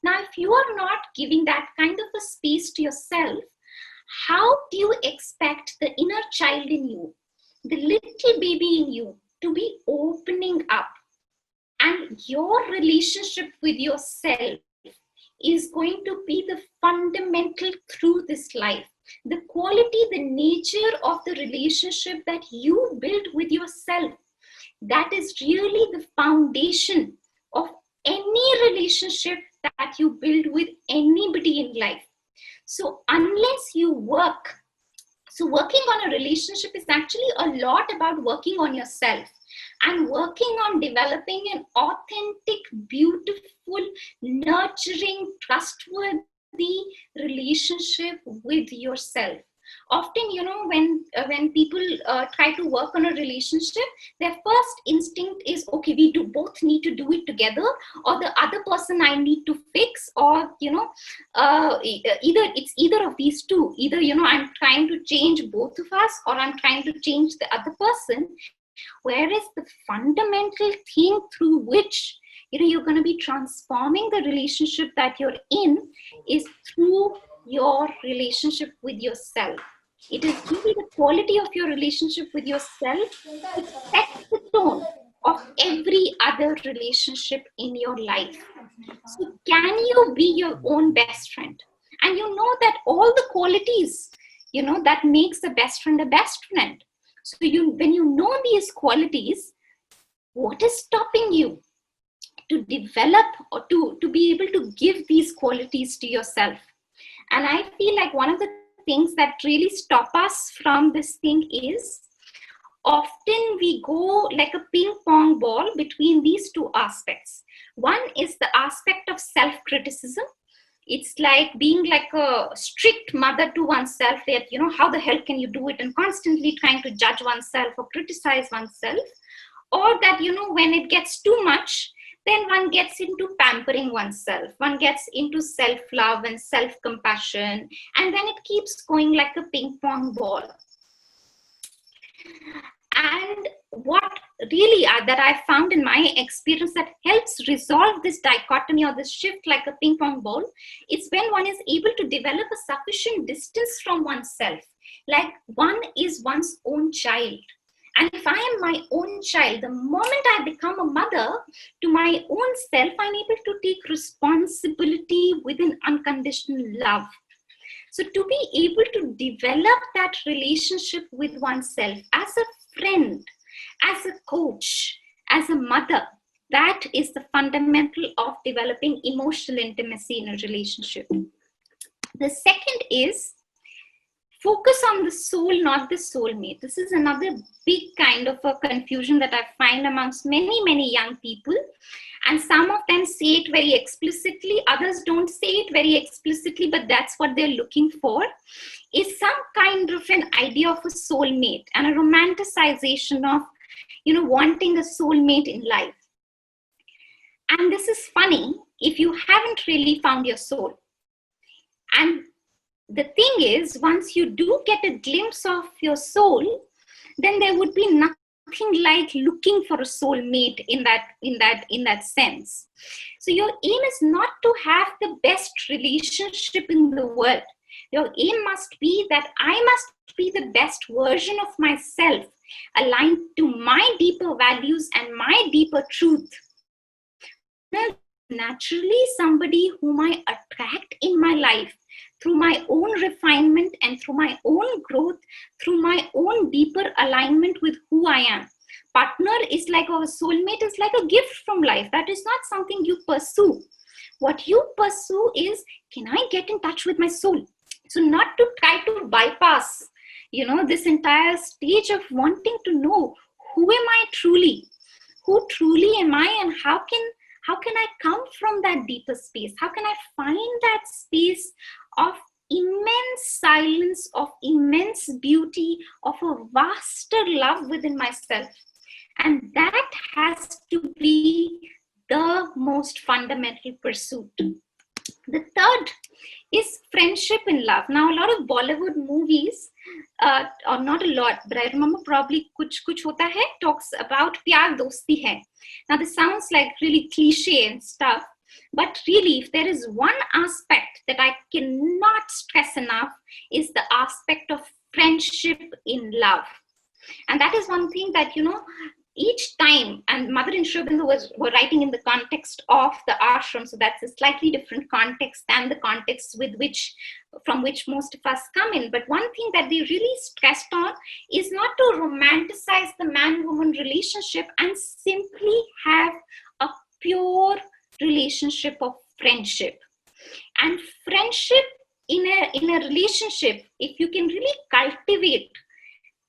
Now, if you are not giving that kind of a space to yourself, how do you expect the inner child in you, the little baby in you, to be opening up? And your relationship with yourself is going to be the fundamental through this life. The quality, the nature of the relationship that you build with yourself, that is really the foundation of any relationship that you build with anybody in life. So unless you work, so working on a relationship is actually a lot about working on yourself and working on developing an authentic, beautiful, nurturing, trustworthy relationship with yourself. Often, when people try to work on a relationship, their first instinct is, okay, we both need to do it together, or the other person I need to fix, or, either of these two. Either, I'm trying to change both of us, or I'm trying to change the other person. Whereas the fundamental thing through which you're going to be transforming the relationship that you're in is through your relationship with yourself. It is really the quality of your relationship with yourself that sets the tone of every other relationship in your life. So can you be your own best friend? And you know that all the qualities, that makes the best friend a best friend. So when you know these qualities, what is stopping you to develop or to be able to give these qualities to yourself. And I feel like one of the things that really stop us from this thing is often we go like a ping pong ball between these two aspects. One is the aspect of self-criticism. It's like being like a strict mother to oneself, that, how the hell can you do it, and constantly trying to judge oneself or criticize oneself. Or that, when it gets too much, then one gets into pampering oneself. One gets into self-love and self-compassion. And then it keeps going like a ping pong ball. And what really that I found in my experience that helps resolve this dichotomy or this shift like a ping pong ball is when one is able to develop a sufficient distance from oneself. Like one is one's own child. And if I am my own child, the moment I become a mother to my own self, I'm able to take responsibility within unconditional love. So to be able to develop that relationship with oneself as a friend, as a coach, as a mother, that is the fundamental of developing emotional intimacy in a relationship. The second is focus on the soul, not the soulmate. This is another big kind of a confusion that I find amongst many, many young people. And some of them say it very explicitly, others don't say it very explicitly, but that's what they're looking for, is some kind of an idea of a soulmate and a romanticization of, wanting a soulmate in life. And this is funny if you haven't really found your soul. And the thing is, once you do get a glimpse of your soul, then there would be nothing like looking for a soulmate in that sense. So your aim is not to have the best relationship in the world. Your aim must be that I must be the best version of myself, aligned to my deeper values and my deeper truth. Naturally, somebody whom I attract in my life through my own refinement and through my own growth, through my own deeper alignment with who I am. Partner is like, or a soulmate is like a gift from life. That is not something you pursue. What you pursue is, can I get in touch with my soul? So not to try to bypass, this entire stage of wanting to know who am I truly? Who truly am I, and how can I come from that deeper space? How can I find that space of immense silence, of immense beauty, of a vaster love within myself? And that has to be the most fundamental pursuit. The third is friendship in love. Now, a lot of Bollywood movies, or not a lot, but I remember probably Kuch Kuch Hota Hai talks about Pyar Dosti Hai. Now, this sounds like really cliche and stuff, but really, if there is one aspect that I cannot stress enough, is the aspect of friendship in love. And that is one thing that, each time, and Mother and Sri Aurobindo were writing in the context of the ashram, so that's a slightly different context than the context from which most of us come in. But one thing that they really stressed on is not to romanticize the man-woman relationship and simply have a pure relationship of friendship. And friendship in a relationship, if you can really cultivate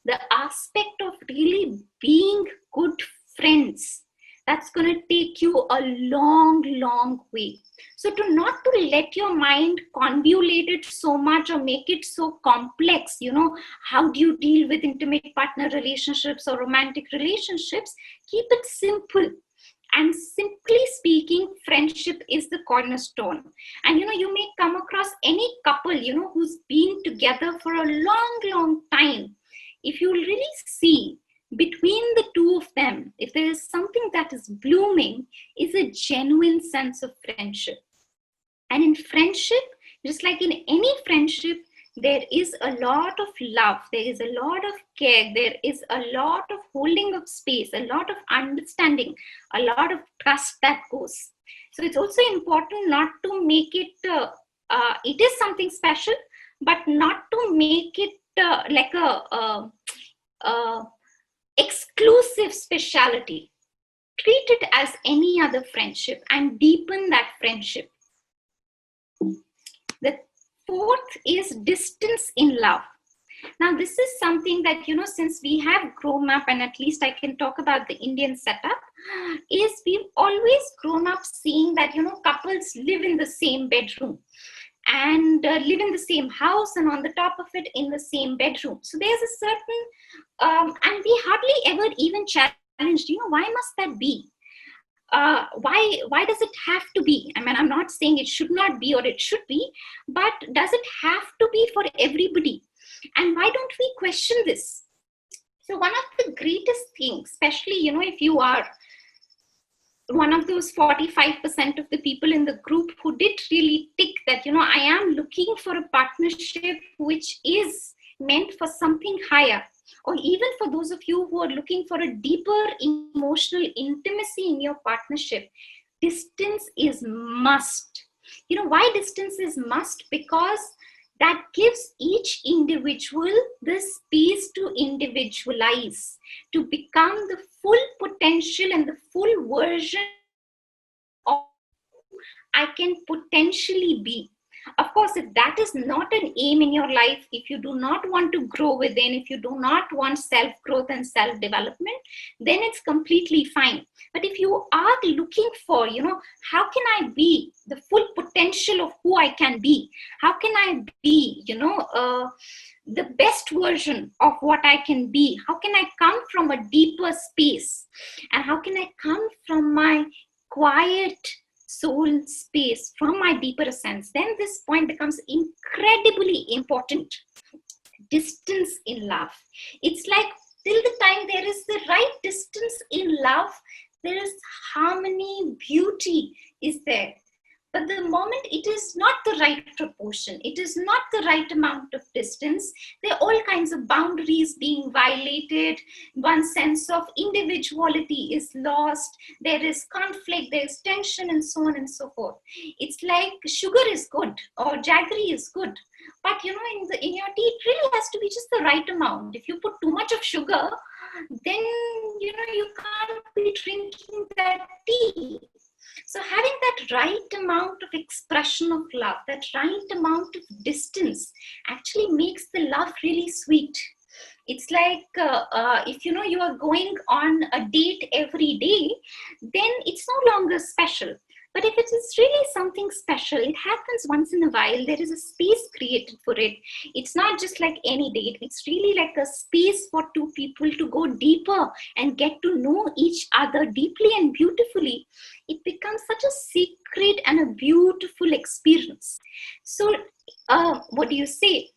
the aspect of really being good friends, that's going to take you a long, long way. So not to let your mind convolute it so much or make it so complex, how do you deal with intimate partner relationships or romantic relationships? Keep it simple. And simply speaking, friendship is the cornerstone. And, you may come across any couple, who's been together for a long, long time. If you really see between the two of them, if there is something that is blooming, is a genuine sense of friendship. And in friendship, just like in any friendship, there is a lot of love, there is a lot of care, there is a lot of holding of space, a lot of understanding, a lot of trust that goes. So it's also important not to make it, it is something special, but not to make it like a exclusive speciality. treat it as any other friendship and deepen that friendship. The fourth is distance in love. Now, this is something that, since we have grown up, and at least I can talk about the Indian setup, is we've always grown up seeing that, couples live in the same bedroom and live in the same house, and on the top of it, in the same bedroom. So there's a certain, and we hardly ever even challenged, why must that be? Why does it have to be? I mean, I'm not saying it should not be or it should be, but does it have to be for everybody? And why don't we question this? So one of the greatest things, especially, if you are one of those 45% of the people in the group who did really tick that, I am looking for a partnership which is meant for something higher, or even for those of you who are looking for a deeper emotional intimacy in your partnership, distance is must. Why distance is must? Because that gives each individual the space to individualize, to become the full potential and the full version of who I can potentially be. Of course, if that is not an aim in your life, if you do not want to grow within, if you do not want self-growth and self-development, then it's completely fine. But if you are looking for, how can I be the full potential of who I can be? How can I be, the best version of what I can be? How can I come from a deeper space? And how can I come from my quiet soul space, from my deeper essence? Then this point becomes incredibly important. Distance in love. It's like till the time there is the right distance in love, there is harmony, beauty is there. But the moment it is not the right proportion, it is not the right amount of distance, there are all kinds of boundaries being violated, one sense of individuality is lost, there is conflict, there is tension, and so on and so forth. It's like sugar is good or jaggery is good, but in your tea, it really has to be just the right amount. If you put too much of sugar, then you can't be drinking that tea. So having that right amount of expression of love, that right amount of distance actually makes the love really sweet. It's like if you are going on a date every day, then it's no longer special. But if it is really something special, it happens once in a while, there is a space created for it. It's not just like any date. It's really like a space for two people to go deeper and get to know each other deeply and beautifully. It becomes such a sacred and a beautiful experience. So what do you say?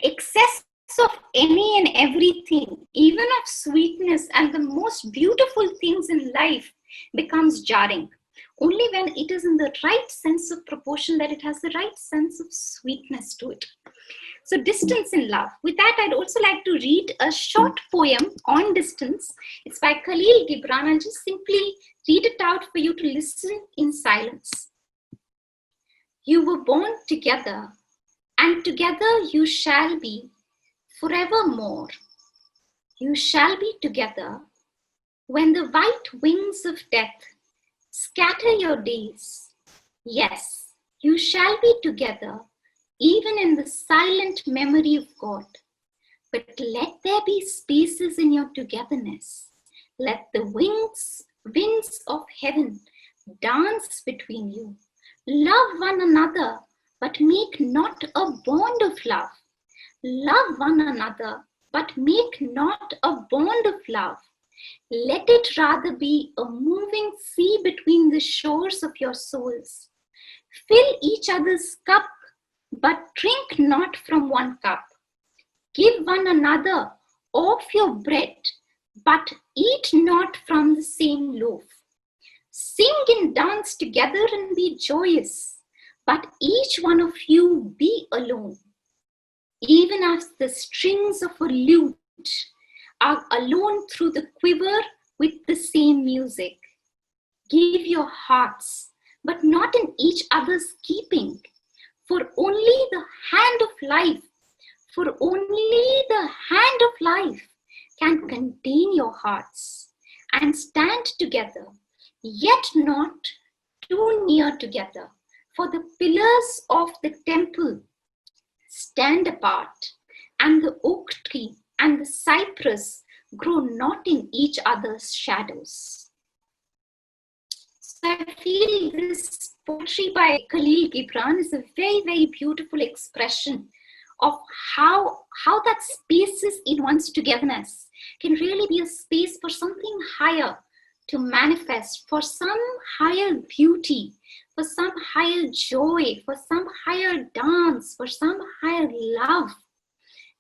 Excess of any and everything, even of sweetness and the most beautiful things in life, becomes jarring. Only when it is in the right sense of proportion, that it has the right sense of sweetness to it. So distance in love. With that, I'd also like to read a short poem on distance. It's by Khalil Gibran. I'll just simply read it out for you to listen in silence. You were born together, and together you shall be forevermore. You shall be together when the white wings of death scatter your days. Yes, you shall be together, even in the silent memory of God. But let there be spaces in your togetherness. Let the winds of heaven dance between you. Love one another, but make not a bond of love. Love one another, but make not a bond of love. Let it rather be a moving sea between the shores of your souls. Fill each other's cup, but drink not from one cup. Give one another of your bread, but eat not from the same loaf. Sing and dance together and be joyous, but each one of you be alone. Even as the strings of a lute are alone through the quiver with the same music. Give your hearts, but not in each other's keeping, for only the hand of life, can contain your hearts, and stand together, yet not too near together. For the pillars of the temple stand apart, and the oak tree and the cypress grow not in each other's shadows. So I feel this poetry by Khalil Gibran is a very, very beautiful expression of how that spaces in one's togetherness can really be a space for something higher to manifest, for some higher beauty, for some higher joy, for some higher dance, for some higher love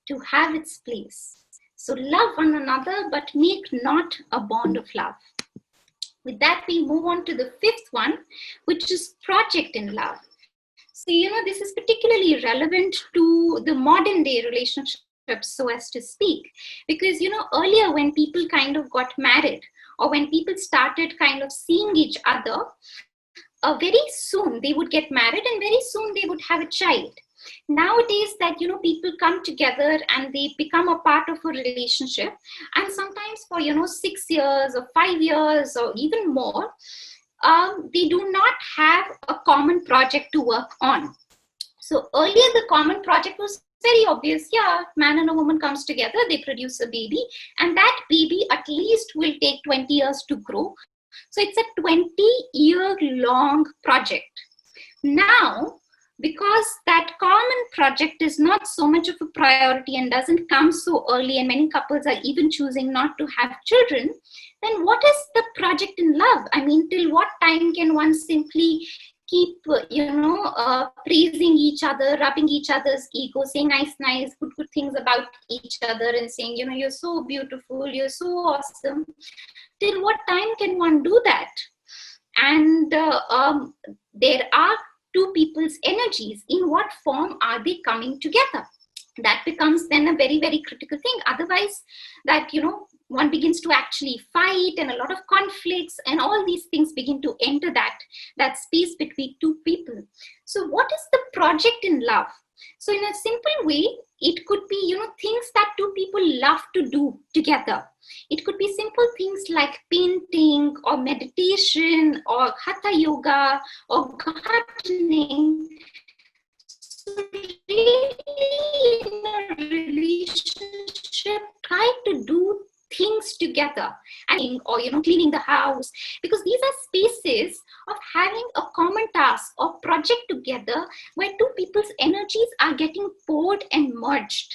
to have its place. So love one another, but make not a bond of love. With that, we move on to the fifth one, which is project in love. So, this is particularly relevant to the modern day relationships, so as to speak, because, earlier when people kind of got married, or when people started kind of seeing each other, very soon they would get married and very soon they would have a child. Nowadays that, people come together and they become a part of a relationship, and sometimes for, 6 years or 5 years or even more, they do not have a common project to work on. So earlier the common project was very obvious. Yeah, man and a woman comes together, they produce a baby, and that baby at least will take 20 years to grow. So it's a 20-year-long project. Now, because that common project is not so much of a priority and doesn't come so early, and many couples are even choosing not to have children, then what is the project in love? I mean, till what time can one simply keep, praising each other, rubbing each other's ego, saying nice, good things about each other, and saying, you're so beautiful, you're so awesome. Till what time can one do that? And there are two people's energies. In what form are they coming together? That becomes then a very, very critical thing. Otherwise, that, one begins to actually fight, and a lot of conflicts and all these things begin to enter that space between two people. So what is the project in love? So in a simple way, it could be, things that two people love to do together. It could be simple things like painting or meditation or hatha yoga or gardening. So really, in a relationship, try to do things together, and or cleaning the house, because these are spaces of having a common task or project together where two people's energies are getting poured and merged.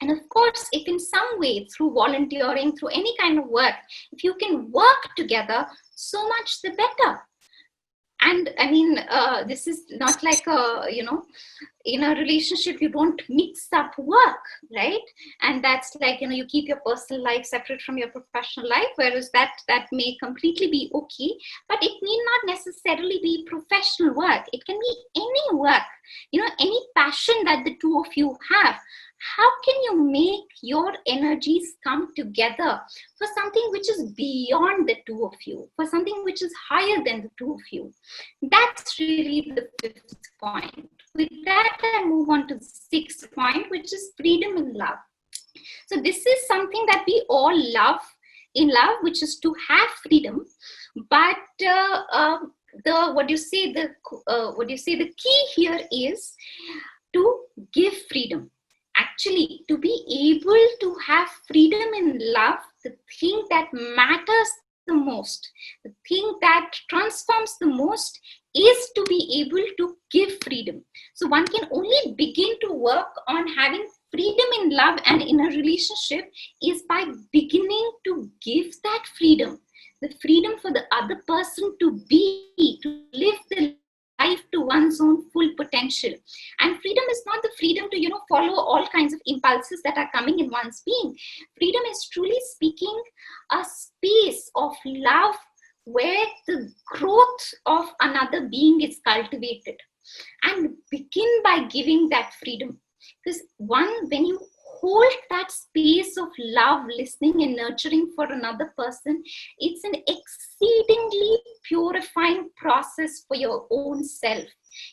And of course, if in some way through volunteering, through any kind of work, if you can work together, so much the better. And I mean, this is not like in a relationship, you don't mix up work, right? And that's like, you keep your personal life separate from your professional life, whereas that may completely be okay, but it need not necessarily be professional work. It can be any work, any passion that the two of you have. How can you make your energies come together for something which is beyond the two of you, for something which is higher than the two of you? That's really the fifth point. With that, I move on to the sixth point, which is freedom in love. So this is something that we all love in love, which is to have freedom. But the key here is to give freedom. Actually, to be able to have freedom in love, the thing that matters the most, the thing that transforms the most, is to be able to give freedom. So one can only begin to work on having freedom in love and in a relationship is by beginning to give that freedom, the freedom for the other person to be, to live the life to one's own full potential. And freedom is not the freedom to, follow all kinds of impulses that are coming in one's being. Freedom is truly speaking a space of love where the growth of another being is cultivated. And begin by giving that freedom. Because when you hold that space of love, listening and nurturing for another person, it's an exceedingly purifying process for your own self.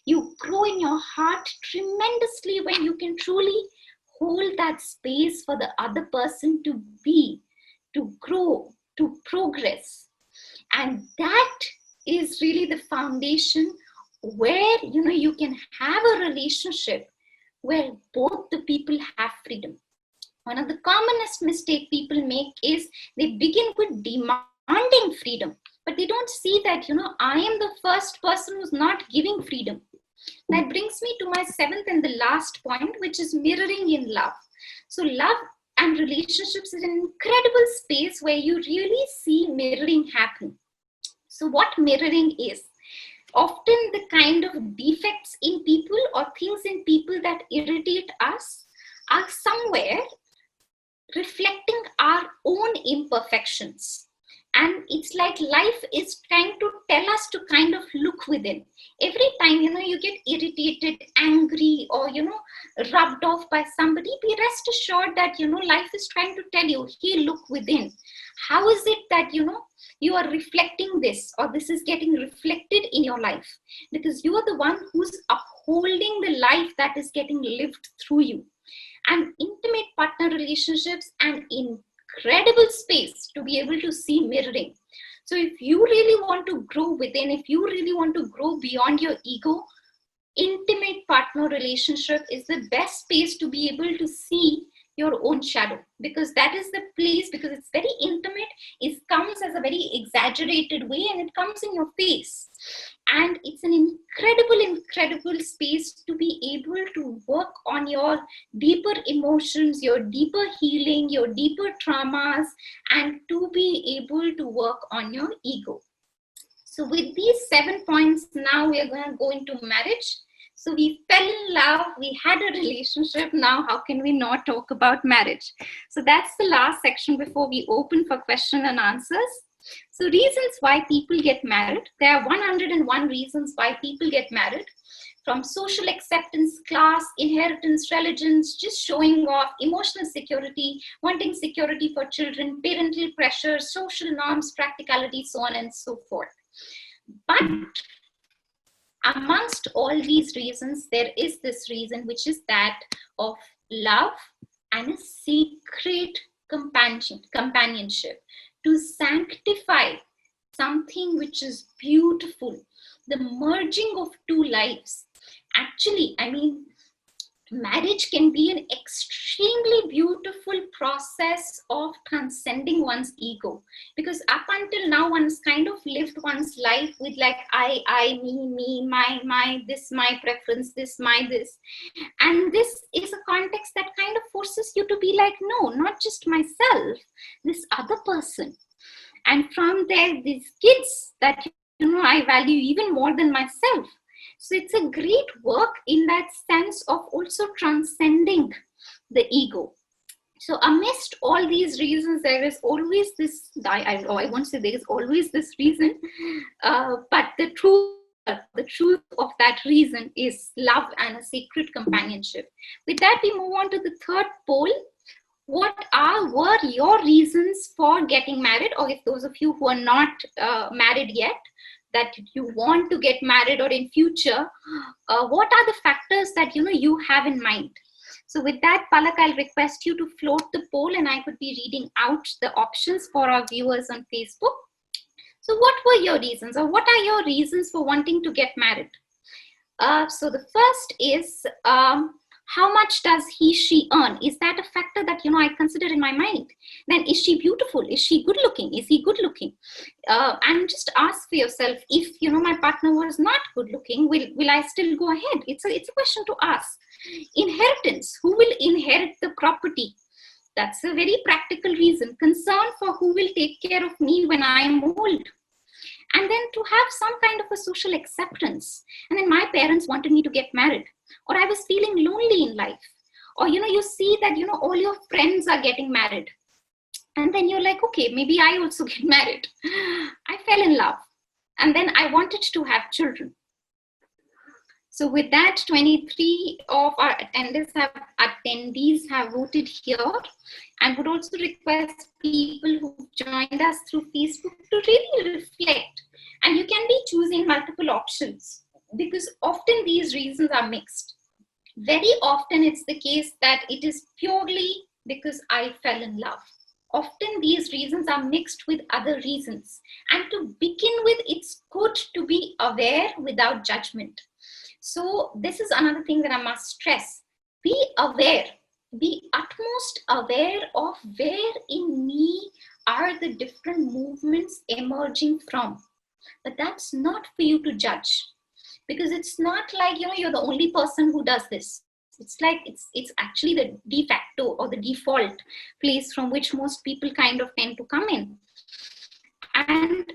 You grow in your heart tremendously when you can truly hold that space for the other person to be, to grow, to progress. And that is really the foundation where, you can have a relationship where both the people have freedom. One of the commonest mistake people make is they begin with demanding freedom, but they don't see that, I am the first person who's not giving freedom. That brings me to my seventh and the last point, which is mirroring in love. So love and relationships is an incredible space where you really see mirroring happen. So what mirroring is? Often the kind of defects in people or things in people that irritate us are somewhere reflecting our own imperfections. And it's like life is trying to tell us to kind of look within. Every time, you get irritated, angry, or, rubbed off by somebody, be rest assured that, life is trying to tell you, hey, look within. How is it that, you are reflecting this, or this is getting reflected in your life? Because you are the one who's upholding the life that is getting lived through you. And intimate partner relationships and incredible space to be able to see mirroring. So if you really want to grow within, if you really want to grow beyond your ego, intimate partner relationship is the best space to be able to see your own shadow, because that is the place, because it's very intimate, it comes as a very exaggerated way and it comes in your face. And it's an incredible space to be able to work on your deeper emotions, your deeper healing, your deeper traumas, and to be able to work on your ego. So with these 7 points, now we are going to go into marriage. So we fell in love, we had a relationship. Now, how can we not talk about marriage? So that's the last section before we open for question and answers. So reasons why people get married. There are 101 reasons why people get married. From social acceptance, class, inheritance, religions, just showing off, emotional security, wanting security for children, parental pressure, social norms, practicality, so on and so forth. But amongst all these reasons, there is this reason, which is that of love and a sacred companionship, to sanctify something which is beautiful, the merging of two lives. Actually, marriage can be an extremely beautiful process of transcending one's ego, because up until now one's kind of lived one's life with like I, me, my, this, my preference, this, my, this. And this is a context that kind of forces you to be like, no, not just myself, this other person. And from there, these kids that, I value even more than myself. So it's a great work in that sense of also transcending the ego. So amidst all these reasons, there is always this, I won't say there is always this reason, but the truth of that reason is love and a sacred companionship. With that, we move on to the third poll. What were your reasons for getting married? Or if those of you who are not married yet, that you want to get married, or in future, what are the factors that you have in mind? So with that, Palak, I'll request you to float the poll, and I could be reading out the options for our viewers on Facebook. So what were your reasons, or what are your reasons for wanting to get married? So the first is, how much does he, she earn? Is that a factor that, I consider in my mind? Then is she beautiful? Is she good looking? Is he good looking? And just ask for yourself, if, my partner was not good looking, will I still go ahead? It's a question to ask. Inheritance, who will inherit the property? That's a very practical reason. Concern for who will take care of me when I am old. And then to have some kind of a social acceptance. And then my parents wanted me to get married, or I was feeling lonely in life, or, you see that, all your friends are getting married. And then you're like, okay, maybe I also get married. I fell in love. And then I wanted to have children. So with that, 23 of our attendees have voted here. I would also request people who joined us through Facebook to really reflect. And you can be choosing multiple options, because often these reasons are mixed. Very often it's the case that it is purely because I fell in love, often these reasons are mixed with other reasons. And to begin with, it's good to be aware without judgment. So this is another thing that I must stress. Be aware, be utmost aware of where in me are the different movements emerging from. But that's not for you to judge, because it's not like, you're the only person who does this. It's like it's actually the de facto or the default place from which most people kind of tend to come in. And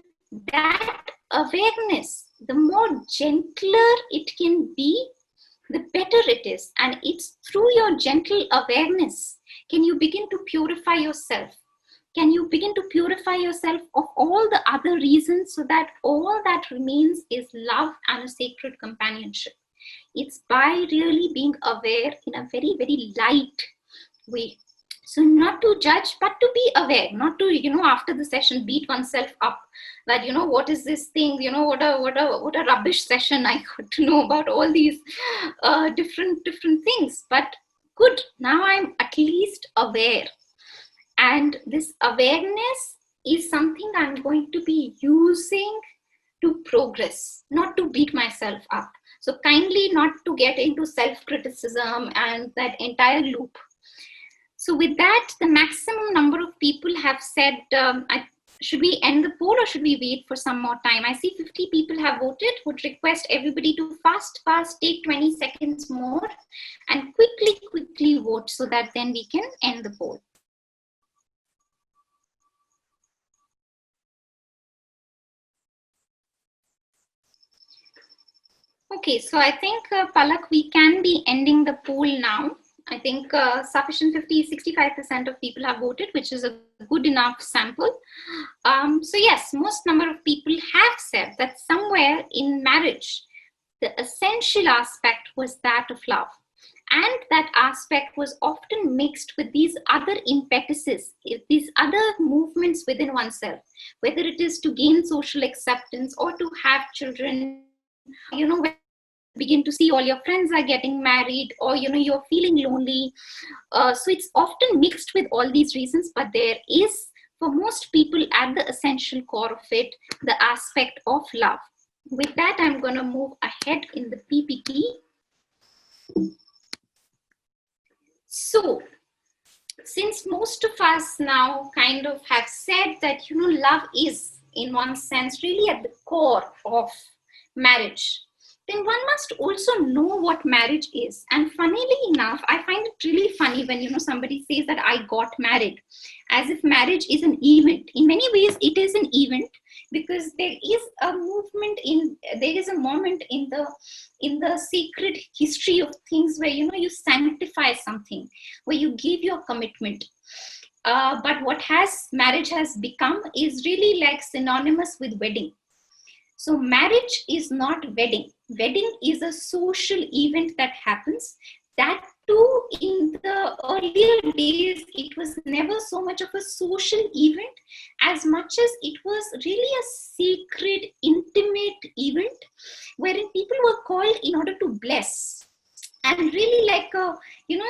that awareness, the more gentler it can be, the better it is. And it's through your gentle awareness can you begin to purify yourself. Can you begin to purify yourself of all the other reasons, so that all that remains is love and a sacred companionship. It's by really being aware in a very, very light way. So not to judge, but to be aware, not to, after the session, beat oneself up that, what is this thing, what a rubbish session I got to know about all these different things. But good, now I'm at least aware. And this awareness is something I'm going to be using to progress, not to beat myself up. So kindly not to get into self-criticism and that entire loop. So with that, the maximum number of people have said, should we end the poll or should we wait for some more time? I see 50 people have voted. Would request everybody to fast, take 20 seconds more and quickly vote, so that then we can end the poll. Okay, so I think, Palak, we can be ending the poll now. I think sufficient 65% of people have voted, which is a good enough sample. So yes, most number of people have said that somewhere in marriage, the essential aspect was that of love. And that aspect was often mixed with these other impetuses, these other movements within oneself, whether it is to gain social acceptance or to have children, begin to see all your friends are getting married, or you're feeling lonely. So it's often mixed with all these reasons, but there is, for most people, at the essential core of it, the aspect of love. With that, I'm going to move ahead in the PPT. So since most of us now kind of have said that love is, in one sense, really at the core of marriage, then one must also know what marriage is. And funnily enough, I find it really funny when somebody says that I got married, as if marriage is an event. In many ways, it is an event, because there is a movement there is a moment in the sacred history of things where you sanctify something, where you give your commitment. But what marriage has become is really like synonymous with wedding. So marriage is not wedding. Wedding is a social event that happens. That too, in the earlier days, it was never so much of a social event as much as it was really a sacred, intimate event wherein people were called in order to bless. And really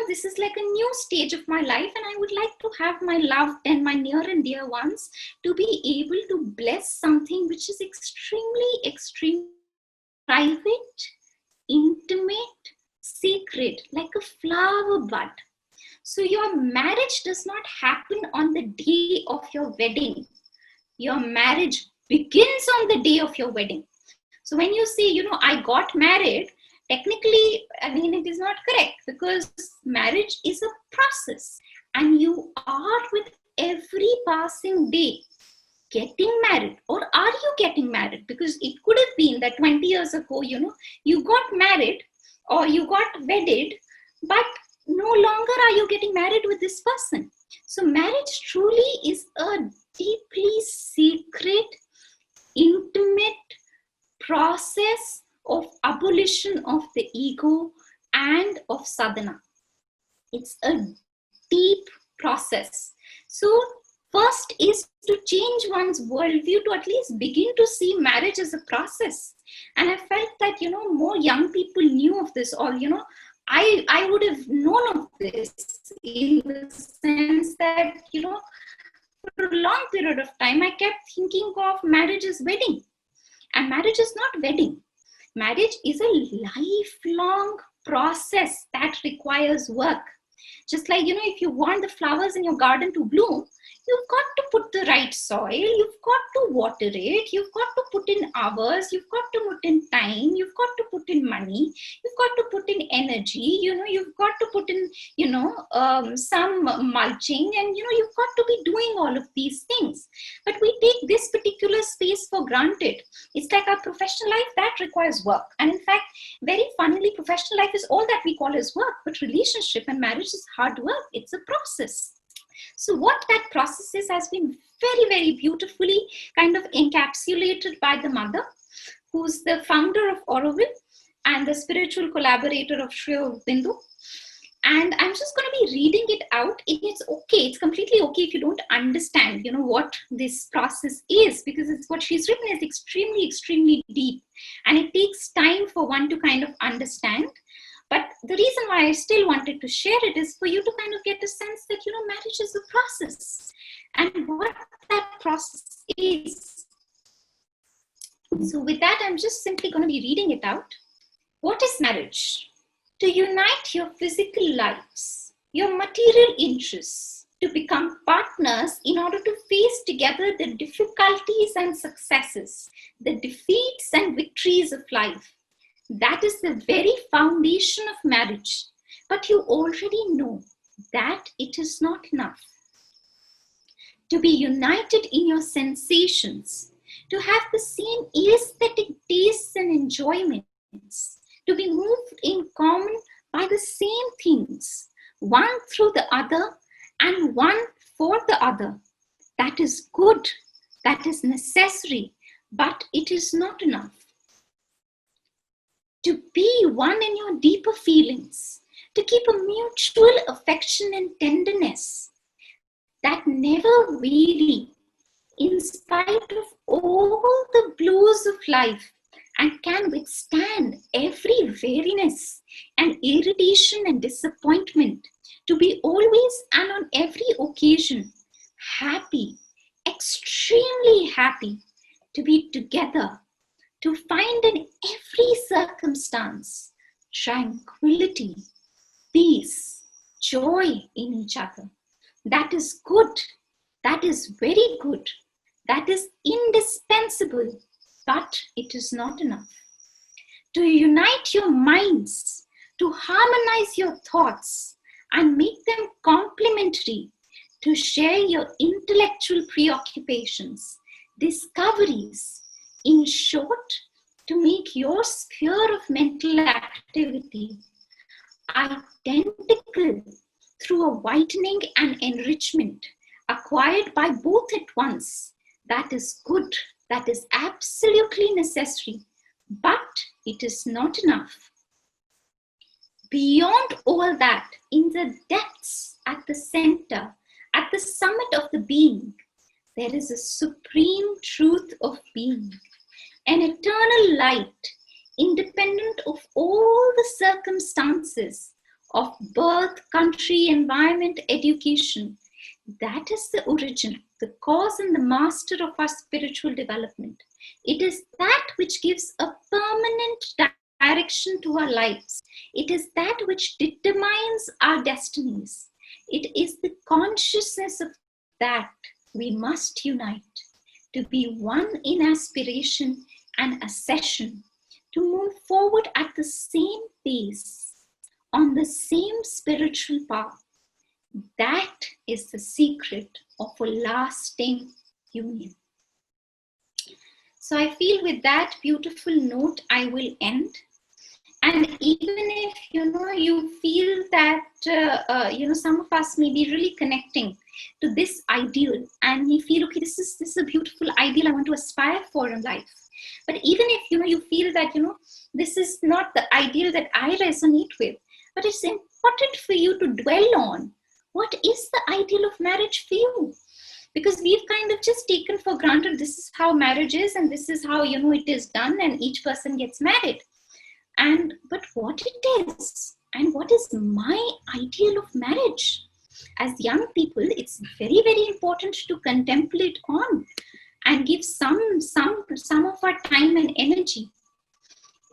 this is like a new stage of my life, and I would like to have my loved and my near and dear ones to be able to bless something which is extremely private, intimate, sacred, like a flower bud. So your marriage does not happen on the day of your wedding. Your marriage begins on the day of your wedding. So when you say, I got married, technically, it is not correct, because marriage is a process, and you are with every passing day getting married. Or are you getting married? Because it could have been that 20 years ago, you got married or you got wedded, but no longer are you getting married with this person. So marriage truly is a deeply sacred, intimate process of abolition of the ego and of sadhana. It's a deep process. So first is to change one's worldview, to at least begin to see marriage as a process. And I felt that, more young people knew of this, or, I would have known of this, in the sense that, for a long period of time, I kept thinking of marriage as wedding. And marriage is not wedding. Marriage is a lifelong process that requires work. Just like, if you want the flowers in your garden to bloom, you've got to put the right soil, you've got to water it, you've got to put in hours, you've got to put in time, you've got to put in money, you've got to put in energy, you've got to put in, some mulching, and, you've got to be doing all of these things. But we take this particular space for granted. It's like our professional life that requires work. And in fact, very funnily, professional life is all that we call as work, but relationship and marriage is hard work. It's a process. So what that process is has been very, very beautifully kind of encapsulated by the mother, who's the founder of Auroville and the spiritual collaborator of Sri Aurobindo. And I'm just going to be reading it out. It's okay. It's completely okay if you don't understand, what this process is, because it's what she's written is extremely, extremely deep. And it takes time for one to kind of understand. But the reason why I still wanted to share it is for you to kind of get a sense that, marriage is a process and what that process is. So with that, I'm just simply going to be reading it out. What is marriage? To unite your physical lives, your material interests, to become partners in order to face together the difficulties and successes, the defeats and victories of life. That is the very foundation of marriage. But you already know that it is not enough. To be united in your sensations, to have the same aesthetic tastes and enjoyments, to be moved in common by the same things, one through the other and one for the other. That is good, that is necessary, but it is not enough. To be one in your deeper feelings, to keep a mutual affection and tenderness that never vary in spite of all the blows of life and can withstand every weariness and irritation and disappointment, to be always and on every occasion happy, extremely happy, to be together, to find in every circumstance tranquility, peace, joy in each other. That is good. That is very good. That is indispensable, but it is not enough. To unite your minds, to harmonize your thoughts and make them complementary, to share your intellectual preoccupations, discoveries, in short, to make your sphere of mental activity identical through a widening and enrichment acquired by both at once. That is good, that is absolutely necessary, but it is not enough. Beyond all that, in the depths, at the center, at the summit of the being, there is a supreme truth of being, an eternal light, independent of all the circumstances of birth, country, environment, education. That is the origin, the cause and the master of our spiritual development. It is that which gives a permanent direction to our lives. It is that which determines our destinies. It is the consciousness of that we must unite, to be one in aspiration and accession, to move forward at the same pace, on the same spiritual path. That is the secret of a lasting union. So I feel with that beautiful note, I will end. And even if, you feel that, some of us may be really connecting to this ideal and we feel, okay, this is a beautiful ideal I want to aspire for in life. But even if, you feel that, this is not the ideal that I resonate with, but it's important for you to dwell on what is the ideal of marriage for you. Because we've kind of just taken for granted this is how marriage is and this is how, it is done and each person gets married. But what it is and what is my ideal of marriage? As young people, it's very, very important to contemplate on and give some of our time and energy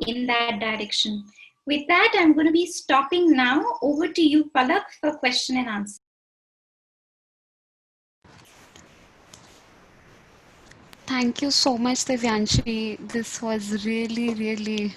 in that direction. With that, I'm going to be stopping now. Over to you, Palak, for question and answer. Thank you so much, Divyanshi. This was really, really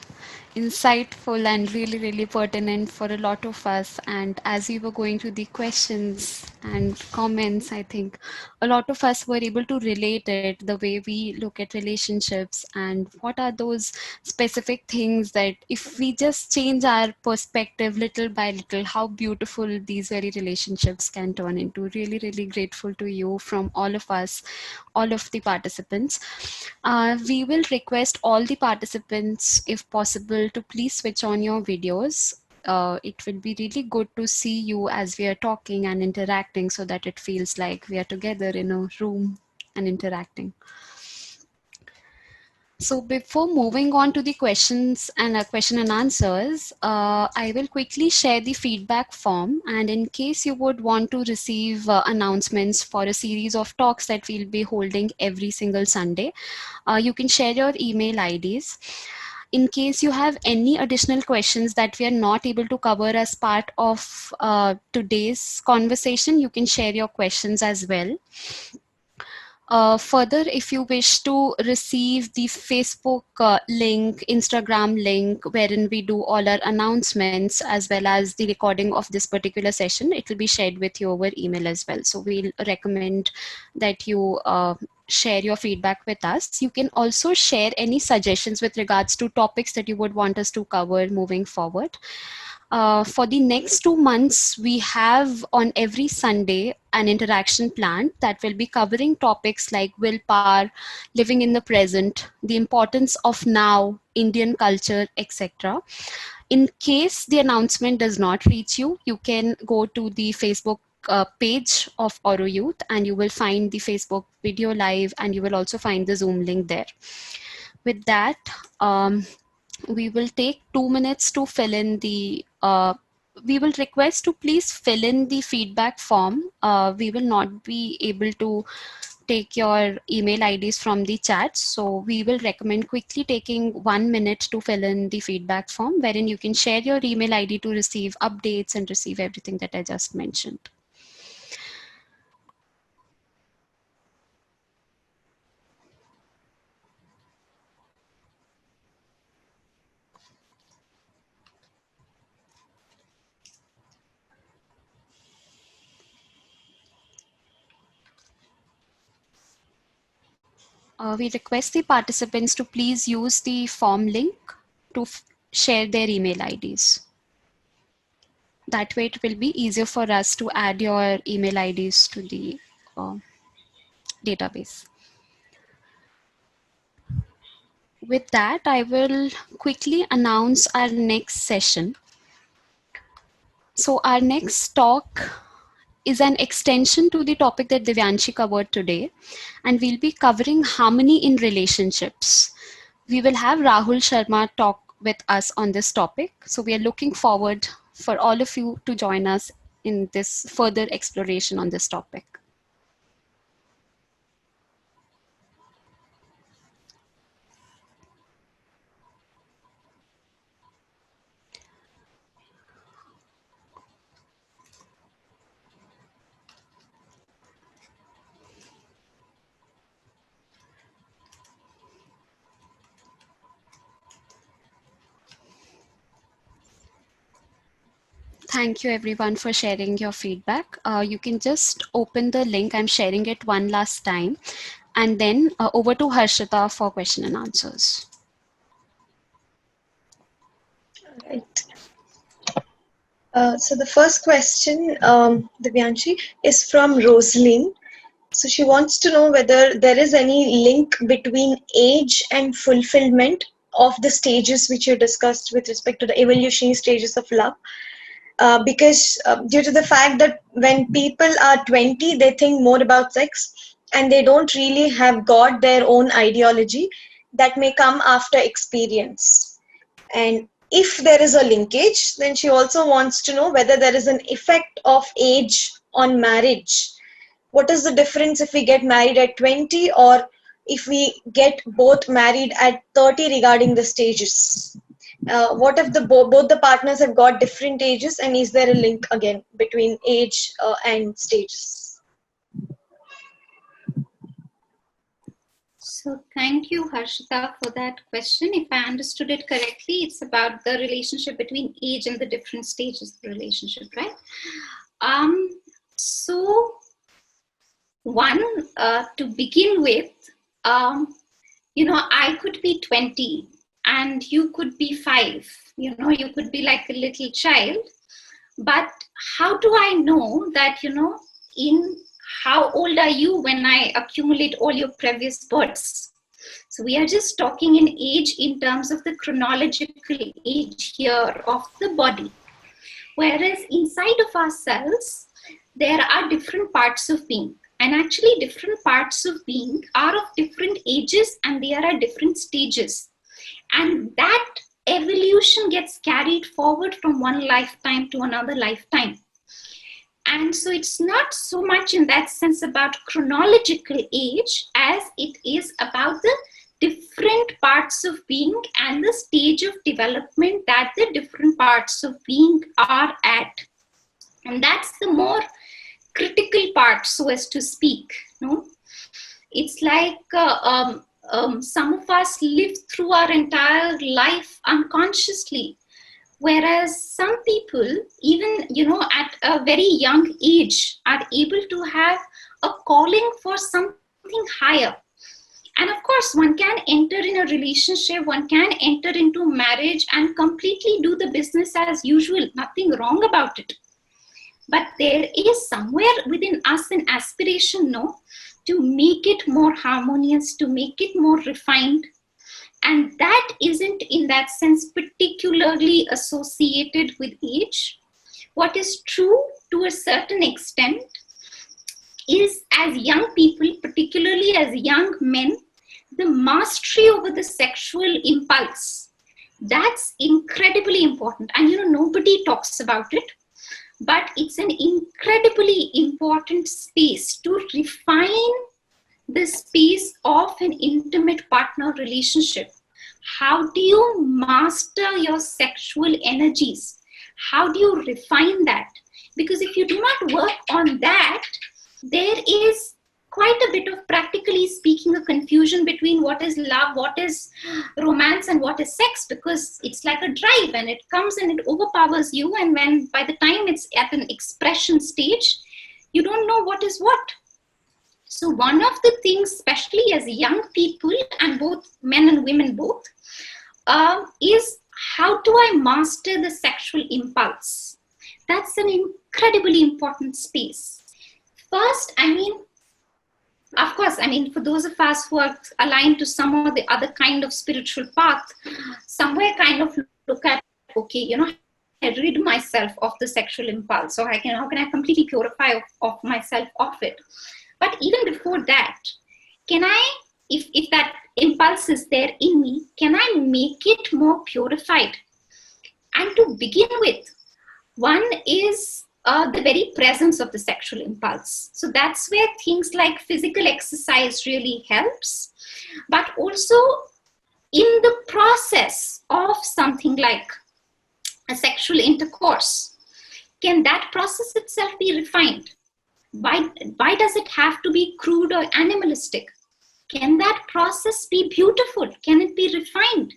insightful and really, really pertinent for a lot of us. And as we were going through the questions and comments, I think a lot of us were able to relate it, the way we look at relationships and what are those specific things that if we just change our perspective little by little, how beautiful these very relationships can turn into. Really, really grateful to you from all of us, all of the participants. We will request all the participants, if possible, to please switch on your videos. It will be really good to see you as we are talking and interacting so that it feels like we are together in a room and interacting. So before moving on to the questions and question and answers, I will quickly share the feedback form. And in case you would want to receive announcements for a series of talks that we'll be holding every single Sunday, you can share your email IDs. In case you have any additional questions that we are not able to cover as part of today's conversation, you can share your questions as well. Further, if you wish to receive the Facebook link, Instagram link, wherein we do all our announcements as well as the recording of this particular session, it will be shared with you over email as well. So we'll recommend that you share your feedback with us. You can also share any suggestions with regards to topics that you would want us to cover moving forward. For the next 2 months, we have on every Sunday an interaction planned that will be covering topics like willpower, living in the present, the importance of now, Indian culture, etc. In case the announcement does not reach you, you can go to the Facebook page of AuroYouth and you will find the Facebook video live and you will also find the Zoom link there. With that, we will take 2 minutes to fill in the we will request to please fill in the feedback form. We will not be able to take your email IDs from the chat, so we will recommend quickly taking 1 minute to fill in the feedback form, wherein you can share your email ID to receive updates and receive everything that I just mentioned. We request the participants to please use the form link to share their email IDs. That way it will be easier for us to add your email IDs to the database. With that, I will quickly announce our next session. So our next talk is an extension to the topic that Divyanshi covered today, and we'll be covering harmony in relationships. We will have Rahul Sharma talk with us on this topic. So we are looking forward for all of you to join us in this further exploration on this topic. Thank you everyone for sharing your feedback. You can just open the link. I'm sharing it one last time. And then over to Harshita for question and answers. Right. So the first question, Divyanshi, is from Rosaline. So she wants to know whether there is any link between age and fulfillment of the stages which you discussed with respect to the evolutionary stages of love. Because due to the fact that when people are 20, they think more about sex and they don't really have got their own ideology that may come after experience. And if there is a linkage, then she also wants to know whether there is an effect of age on marriage. What is the difference if we get married at 20 or if we get both married at 30 regarding the stages? What if both the partners have got different ages, and is there a link again between age and stages? So thank you, Harshita, for that question. If I understood it correctly, it's about the relationship between age and the different stages of the relationship, right? So one, to begin with, I could be 20 and you could be 5. You could be like a little child. But how do I know that, in how old are you when I accumulate all your previous births? So we are just talking in age in terms of the chronological age here of the body. Whereas inside of ourselves, there are different parts of being. And actually different parts of being are of different ages and they are at different stages. And that evolution gets carried forward from one lifetime to another lifetime. And so it's not so much in that sense about chronological age as it is about the different parts of being and the stage of development that the different parts of being are at. And that's the more critical part, so as to speak. It's like some of us live through our entire life unconsciously, whereas some people, even at a very young age, are able to have a calling for something higher. And of course, one can enter in a relationship, one can enter into marriage and completely do the business as usual. Nothing wrong about it. But there is somewhere within us an aspiration, to make it more harmonious, to make it more refined. And that isn't in that sense particularly associated with age. What is true to a certain extent is, as young people, particularly as young men, the mastery over the sexual impulse, that's incredibly important. And nobody talks about it. But it's an incredibly important space to refine the space of an intimate partner relationship. How do you master your sexual energies? How do you refine that? Because if you do not work on that, there is quite a bit of, practically speaking, a confusion between what is love, what is romance, and what is sex, because it's like a drive and it comes and it overpowers you, and when by the time it's at an expression stage, you don't know what is what. So one of the things, especially as young people, and both men and women both, is how do I master the sexual impulse? That's an incredibly important space. First, of course, for those of us who are aligned to some of the other kind of spiritual path, somewhere kind of look at, okay, I rid myself of the sexual impulse, or how can I completely purify of myself of it? But even before that, can I, if that impulse is there in me, can I make it more purified? And to begin with, one is the very presence of the sexual impulse. So that's where things like physical exercise really helps. But also in the process of something like a sexual intercourse, can that process itself be refined? Why does it have to be crude or animalistic? Can that process be beautiful? Can it be refined?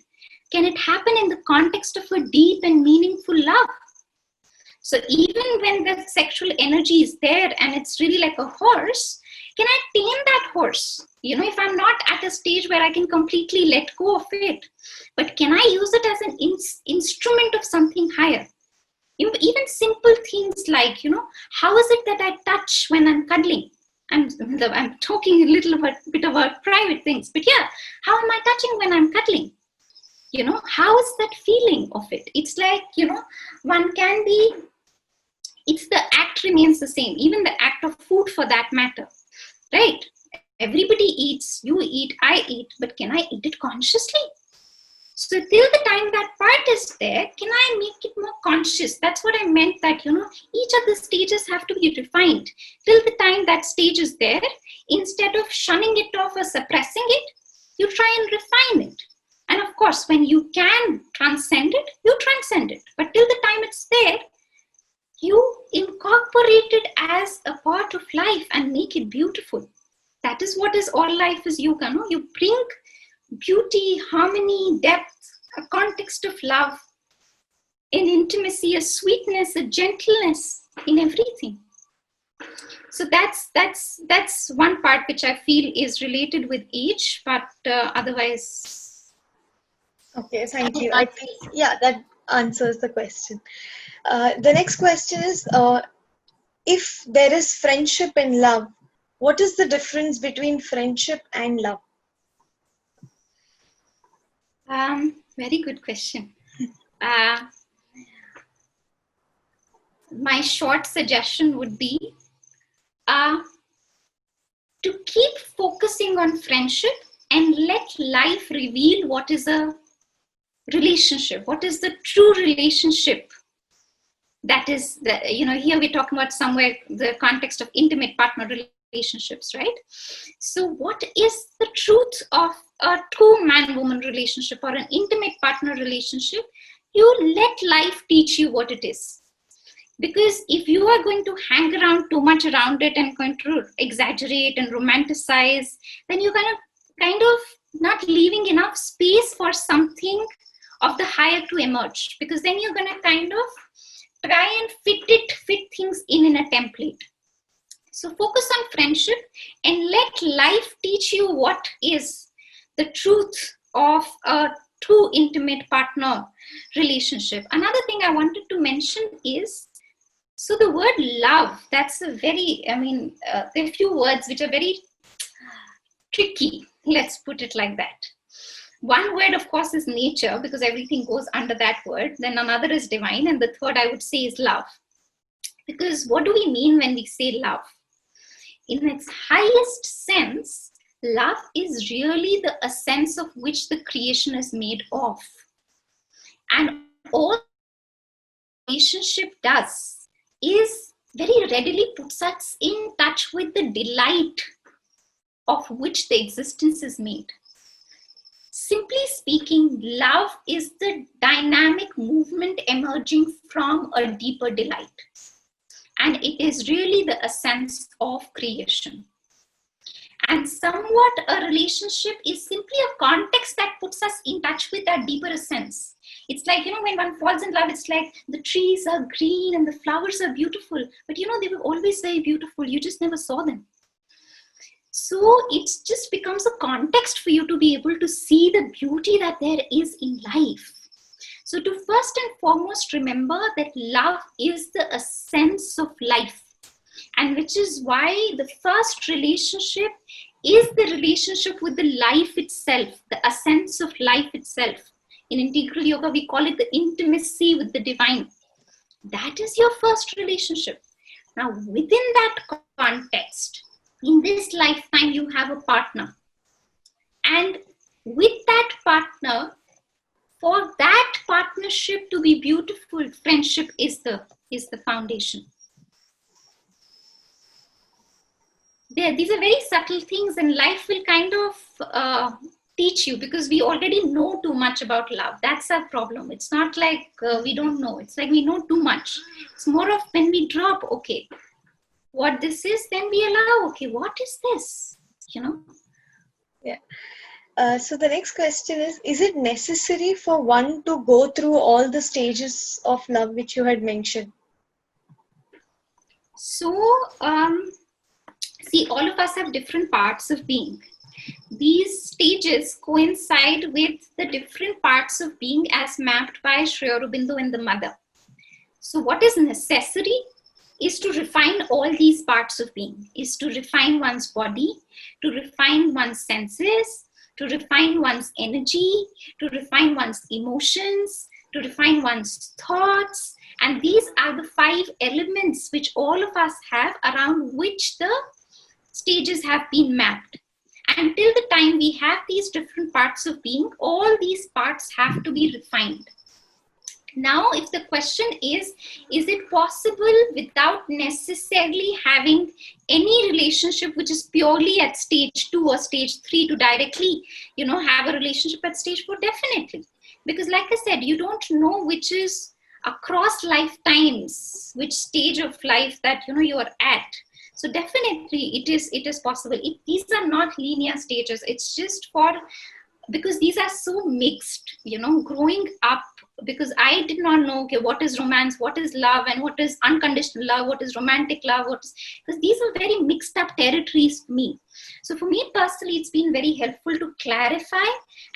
Can it happen in the context of a deep and meaningful love? So even when the sexual energy is there and it's really like a horse, can I tame that horse? If I'm not at a stage where I can completely let go of it, but can I use it as an instrument of something higher? Even simple things like, how is it that I touch when I'm cuddling? I'm talking a little bit about private things, but yeah, how am I touching when I'm cuddling? How is that feeling of it? It's like, one can be, it's the act remains the same, even the act of food for that matter, right? Everybody eats, you eat, I eat, but can I eat it consciously? So till the time that part is there, can I make it more conscious? That's what I meant, that, each of the stages have to be refined. Till the time that stage is there, instead of shunning it off or suppressing it, you try and refine it. And of course, when you can transcend it, you transcend it. But till the time it's there, you incorporate it as a part of life and make it beautiful. That is what is all life is yoga. No? You bring beauty, harmony, depth, a context of love, an intimacy, a sweetness, a gentleness in everything. So that's one part which I feel is related with age, but otherwise. Okay, thank you. I think, yeah, that answers the question. The next question is, if there is friendship and love, what is the difference between friendship and love? Very good question. My short suggestion would be to keep focusing on friendship and let life reveal what is a relationship, what is the true relationship. That is, here we're talking about somewhere the context of intimate partner relationships, right? So what is the truth of a true man-woman relationship or an intimate partner relationship? You let life teach you what it is. Because if you are going to hang around too much around it and going to exaggerate and romanticize, then you're going to kind of not leaving enough space for something of the higher to emerge. Because then you're going to kind of try and fit things in a template. So focus on friendship and let life teach you what is the truth of a true intimate partner relationship. Another thing I wanted to mention is, so the word love, that's a very, there are a few words which are very tricky. Let's put it like that. One word, of course, is nature, because everything goes under that word. Then another is divine. And the third, I would say, is love. Because what do we mean when we say love? In its highest sense, love is really the essence of which the creation is made of. And all relationship does is very readily puts us in touch with the delight of which the existence is made. Simply speaking, love is the dynamic movement emerging from a deeper delight. And it is really the essence of creation. And somewhat a relationship is simply a context that puts us in touch with that deeper essence. It's like, when one falls in love, it's like the trees are green and the flowers are beautiful. But they were always very beautiful. You just never saw them. So it just becomes a context for you to be able to see the beauty that there is in life. So to first and foremost remember that love is the essence of life, and which is why the first relationship is the relationship with the life itself, the essence of life itself. In integral yoga, we call it the intimacy with the divine. That is your first relationship. Now, within that context, in this lifetime, you have a partner. And with that partner, for that partnership to be beautiful, friendship is the foundation. These are very subtle things, and life will kind of teach you, because we already know too much about love. That's our problem. It's not like we don't know. It's like we know too much. It's more of when we drop, okay, what this is, then we allow, okay, what is this? Yeah. So the next question is it necessary for one to go through all the stages of love which you had mentioned? So, see, all of us have different parts of being. These stages coincide with the different parts of being as mapped by Sri Aurobindo and the Mother. So what is necessary is to refine all these parts of being, is to refine one's body, to refine one's senses, to refine one's energy, to refine one's emotions, to refine one's thoughts. And these are the 5 elements which all of us have, around which the stages have been mapped. until the time we have these different parts of being, all these parts have to be refined. Now, if the question is it possible without necessarily having any relationship which is purely at stage 2 or stage 3 to directly, have a relationship at stage 4? Definitely. Because like I said, you don't know which is across lifetimes, which stage of life that, you are at. So definitely it is possible. These are not linear stages. It's just because these are so mixed, growing up, because I did not know, okay, what is romance, what is love, and what is unconditional love, what is romantic love, because these are very mixed up territories for me. So for me personally, it's been very helpful to clarify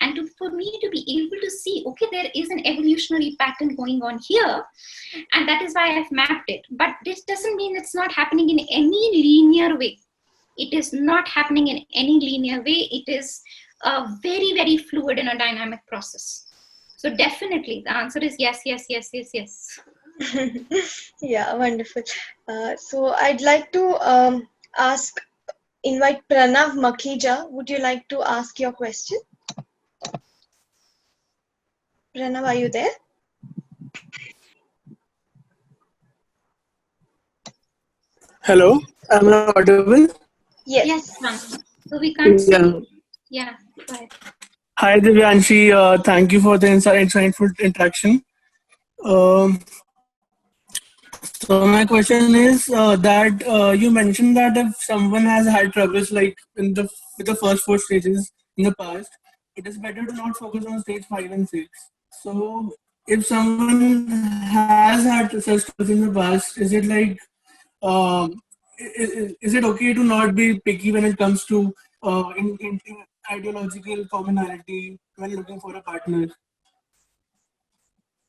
and for me to be able to see, okay, there is an evolutionary pattern going on here, and that is why I've mapped it. But this doesn't mean it's not happening in any linear way. It is not happening in any linear way. It is very, very fluid and a dynamic process. So definitely the answer is yes, yes, yes, yes, yes. Yeah, wonderful. So I'd like to invite Pranav Makhija. Would you like to ask your question? Pranav, are you there? Hello, am I audible? Yes. Yes, Pranav. So we can't see you. Yeah, go ahead. Hi, Divyanshi. Thank you for the insightful interaction. Um, so my question is that you mentioned that if someone has had troubles like with the first 4 stages in the past, it is better to not focus on stage 5 and 6. So if someone has had such troubles in the past, is it like is it okay to not be picky when it comes to in ideological commonality when looking for a partner?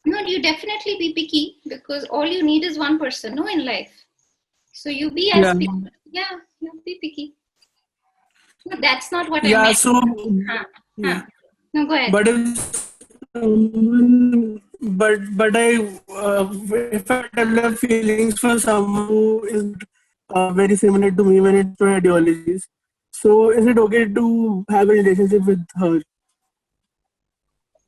No, you definitely be picky, because all you need is one person, no, in life. So you be as Yeah. picky. Yeah, you be picky. No, that's not what I Yeah. meant. So. Yeah. No, go ahead. But if someone, if I develop feelings for someone who is very similar to me when it's to ideologies, so is it okay to have a relationship with her?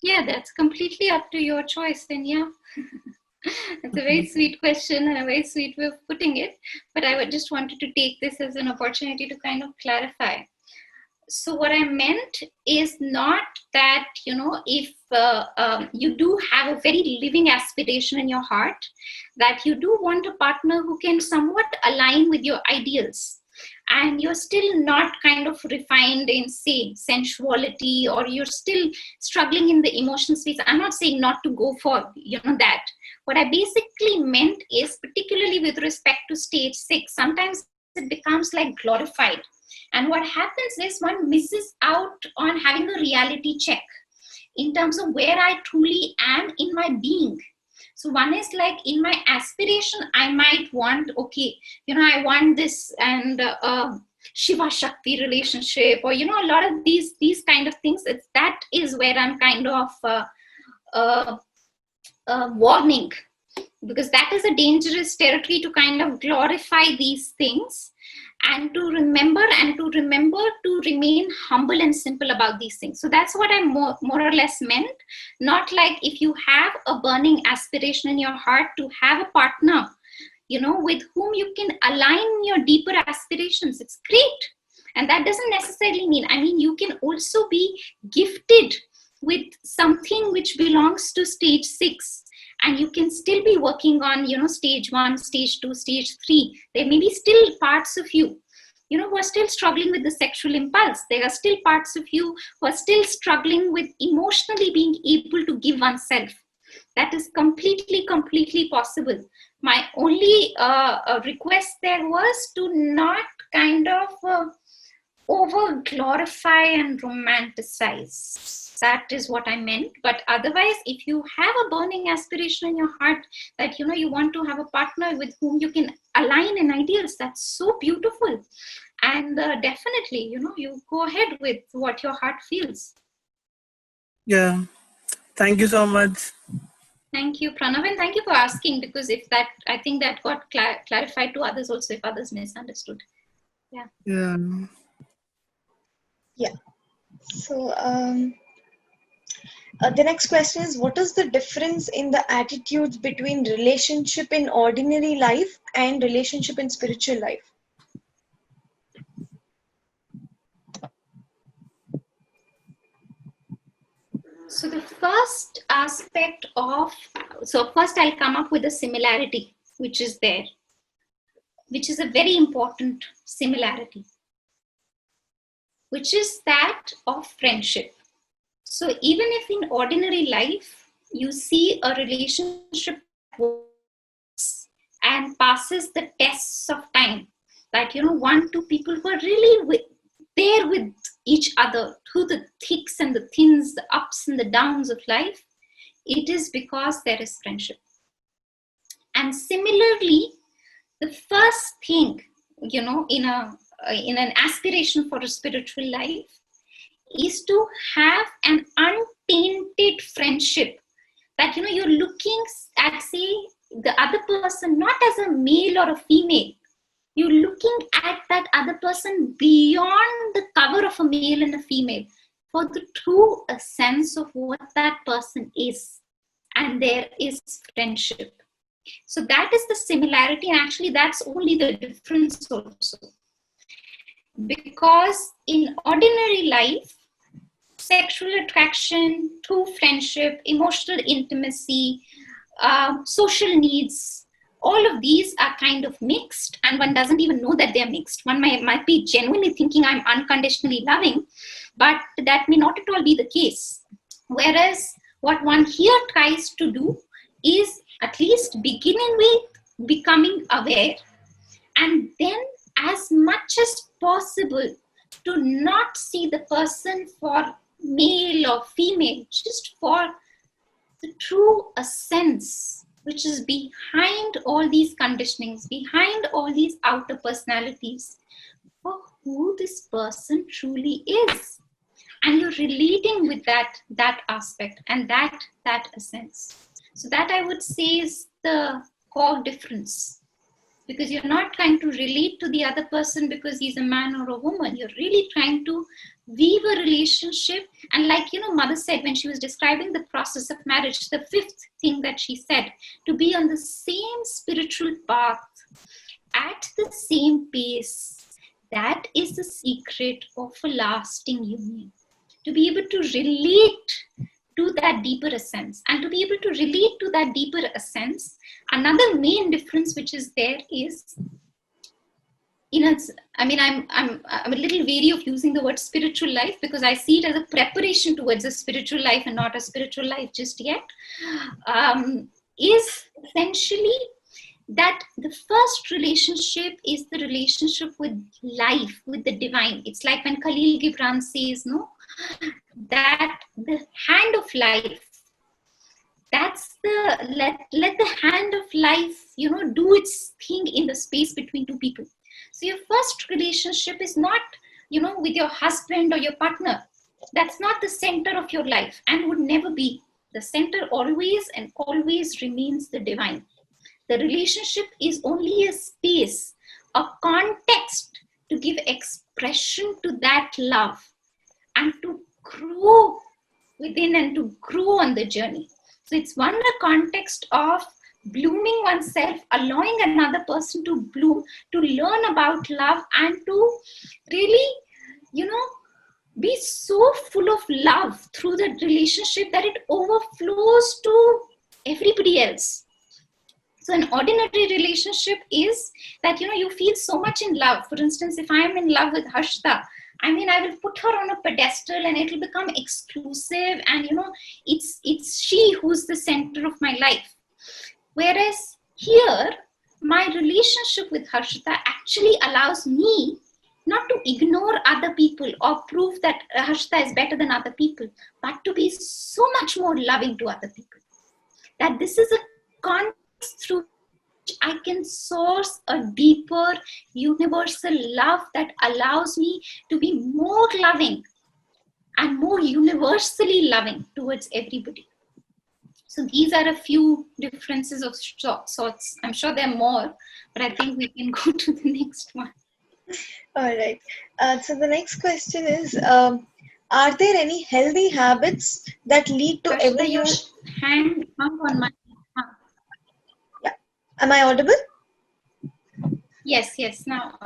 Yeah, that's completely up to your choice. Then, yeah. It's a very sweet question and a very sweet way of putting it. But I would just wanted to take this as an opportunity to kind of clarify. So what I meant is not that, if you do have a very living aspiration in your heart, that you do want a partner who can somewhat align with your ideals, and you're still not kind of refined in, say, sensuality, or you're still struggling in the emotional space. I'm not saying not to go for, that. What I basically meant is, particularly with respect to stage 6, sometimes it becomes like glorified. And what happens is one misses out on having a reality check in terms of where I truly am in my being. So one is like, in my aspiration, I might want, okay, I want this, and Shiva Shakti relationship, or, a lot of these kind of things. That is where I'm kind of warning, because that is a dangerous territory to kind of glorify these things, and to remember to remain humble and simple about these things. So that's what I more or less meant. Not like, if you have a burning aspiration in your heart to have a partner, with whom you can align your deeper aspirations, it's great. And that doesn't necessarily mean, you can also be gifted with something which belongs to stage 6, and you can still be working on, stage 1, stage 2, stage 3. There may be still parts of you, who are still struggling with the sexual impulse. There are still parts of you who are still struggling with emotionally being able to give oneself. That is completely possible. My only request there was to not kind of over glorify and romanticize. That is what I meant. But otherwise, if you have a burning aspiration in your heart that, you want to have a partner with whom you can align in ideals, that's so beautiful. And definitely, you go ahead with what your heart feels. Yeah. Thank you so much. Thank you, Pranav, and thank you for asking, because I think that got clarified to others also, if others misunderstood. Yeah. Yeah. Yeah. So the next question is, what is the difference in the attitudes between relationship in ordinary life and relationship in spiritual life? So the first aspect of, so first I'll come up with a similarity which is there, which is a very important similarity, which is that of friendship. So even if in ordinary life you see a relationship and passes the tests of time, that one, two people who are really there with each other through the thicks and the thins, the ups and the downs of life, it is because there is friendship. And similarly, the first thing, in an aspiration for a spiritual life, is to have an untainted friendship, that you're looking at, say, the other person not as a male or a female. You're looking at that other person beyond the cover of a male and a female, for the true sense of what that person is. And there is friendship. So that is the similarity, and actually that's only the difference also. Because in ordinary life, sexual attraction, true friendship, emotional intimacy, social needs, all of these are kind of mixed, and one doesn't even know that they're mixed. One might be genuinely thinking I'm unconditionally loving, but that may not at all be the case. Whereas what one here tries to do is at least beginning with becoming aware, and then as much as possible to not see the person for male or female, just for the true essence which is behind all these conditionings, behind all these outer personalities, for who this person truly is. And you're relating with that aspect and that essence. So that, I would say, is the core difference. Because you're not trying to relate to the other person because he's a man or a woman. You're really trying to weave a relationship. And like, Mother said when she was describing the process of marriage, the fifth thing that she said, to be on the same spiritual path at the same pace. That is the secret of a lasting union. To be able to relate to that deeper essence, and to be able to relate to that deeper essence, another main difference which is there is, I'm a little wary of using the word spiritual life, because I see it as a preparation towards a spiritual life and not a spiritual life just yet, is essentially that the first relationship is the relationship with life, with the divine. It's like when Khalil Gibran says, no, that the hand of life, that's the let the hand of life do its thing in the space between two people. So your first relationship is not with your husband or your partner. That's not the center of your life, and would never be. The center always and always remains the divine. The relationship is only a space, a context to give expression to that love and to grow within and to grow on the journey. So it's one, the context of blooming oneself, allowing another person to bloom, to learn about love, and to really, be so full of love through the relationship that it overflows to everybody else. So an ordinary relationship is that, you feel so much in love. For instance, if I am in love with Harshita, I will put her on a pedestal and it will become exclusive, and it's she who's the center of my life. Whereas here, my relationship with Harshita actually allows me not to ignore other people or prove that Harshita is better than other people, but to be so much more loving to other people. That this is a context through which I can source a deeper universal love that allows me to be more loving and more universally loving towards everybody. So these are a few differences of sorts. I'm sure there are more, but I think we can go to the next one. All right. So the next question is, are there any healthy habits that lead to Harshita, your evolution? hand hung on my. Yeah. Am I audible? Yes, yes. Now,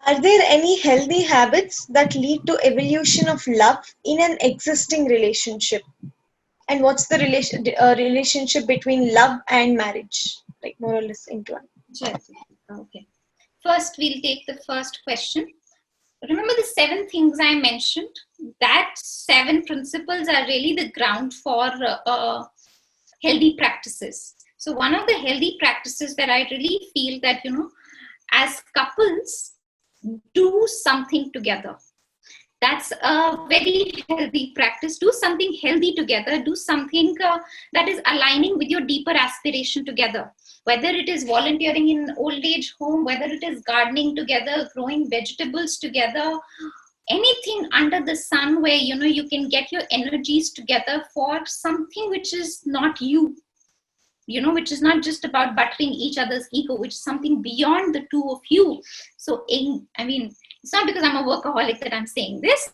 Are there any healthy habits that lead to evolution of love in an existing relationship? And what's the relationship between love and marriage? Like more or less into one. yes. Okay. First, we'll take the first question. Remember the 7 things I mentioned? That 7 principles are really the ground for healthy practices. So one of the healthy practices that I really feel that, as couples do something together. That's a very healthy practice. Do something healthy together. Do something that is aligning with your deeper aspiration together. Whether it is volunteering in an old age home, whether it is gardening together, growing vegetables together, anything under the sun where you can get your energies together for something which is not you, which is not just about buttering each other's ego, which is something beyond the two of you. So, it's not because I'm a workaholic that I'm saying this.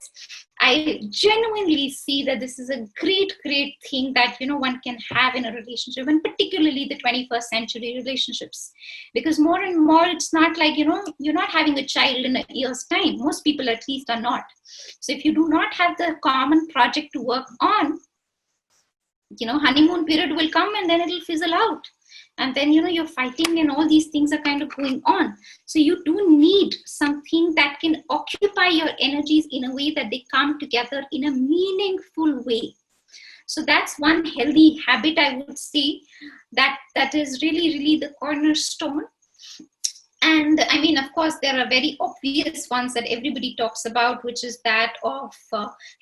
I genuinely see that this is a great, great thing that, one can have in a relationship, and particularly the 21st century relationships. Because more and more, it's not like, you're not having a child in a year's time. Most people at least are not. So if you do not have the common project to work on, honeymoon period will come and then it'll fizzle out, and then you're fighting and all these things are kind of going on. So you do need something that can occupy your energies in a way that they come together in a meaningful way. So that's one healthy habit, I would say, that is really, really the cornerstone. And of course, there are very obvious ones that everybody talks about, which is that of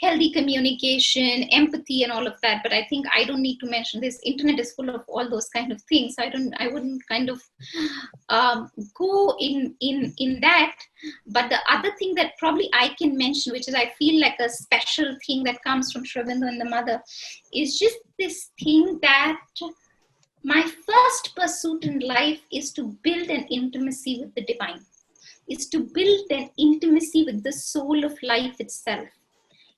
healthy communication, empathy, and all of that. But I think I don't need to mention this. Internet is full of all those kind of things. I wouldn't kind of go in that. But the other thing that probably I can mention, which is I feel like a special thing that comes from Sri Aurobindo and the mother, is just this thing that my first pursuit in life is to build an intimacy with the divine, is to build an intimacy with the soul of life itself.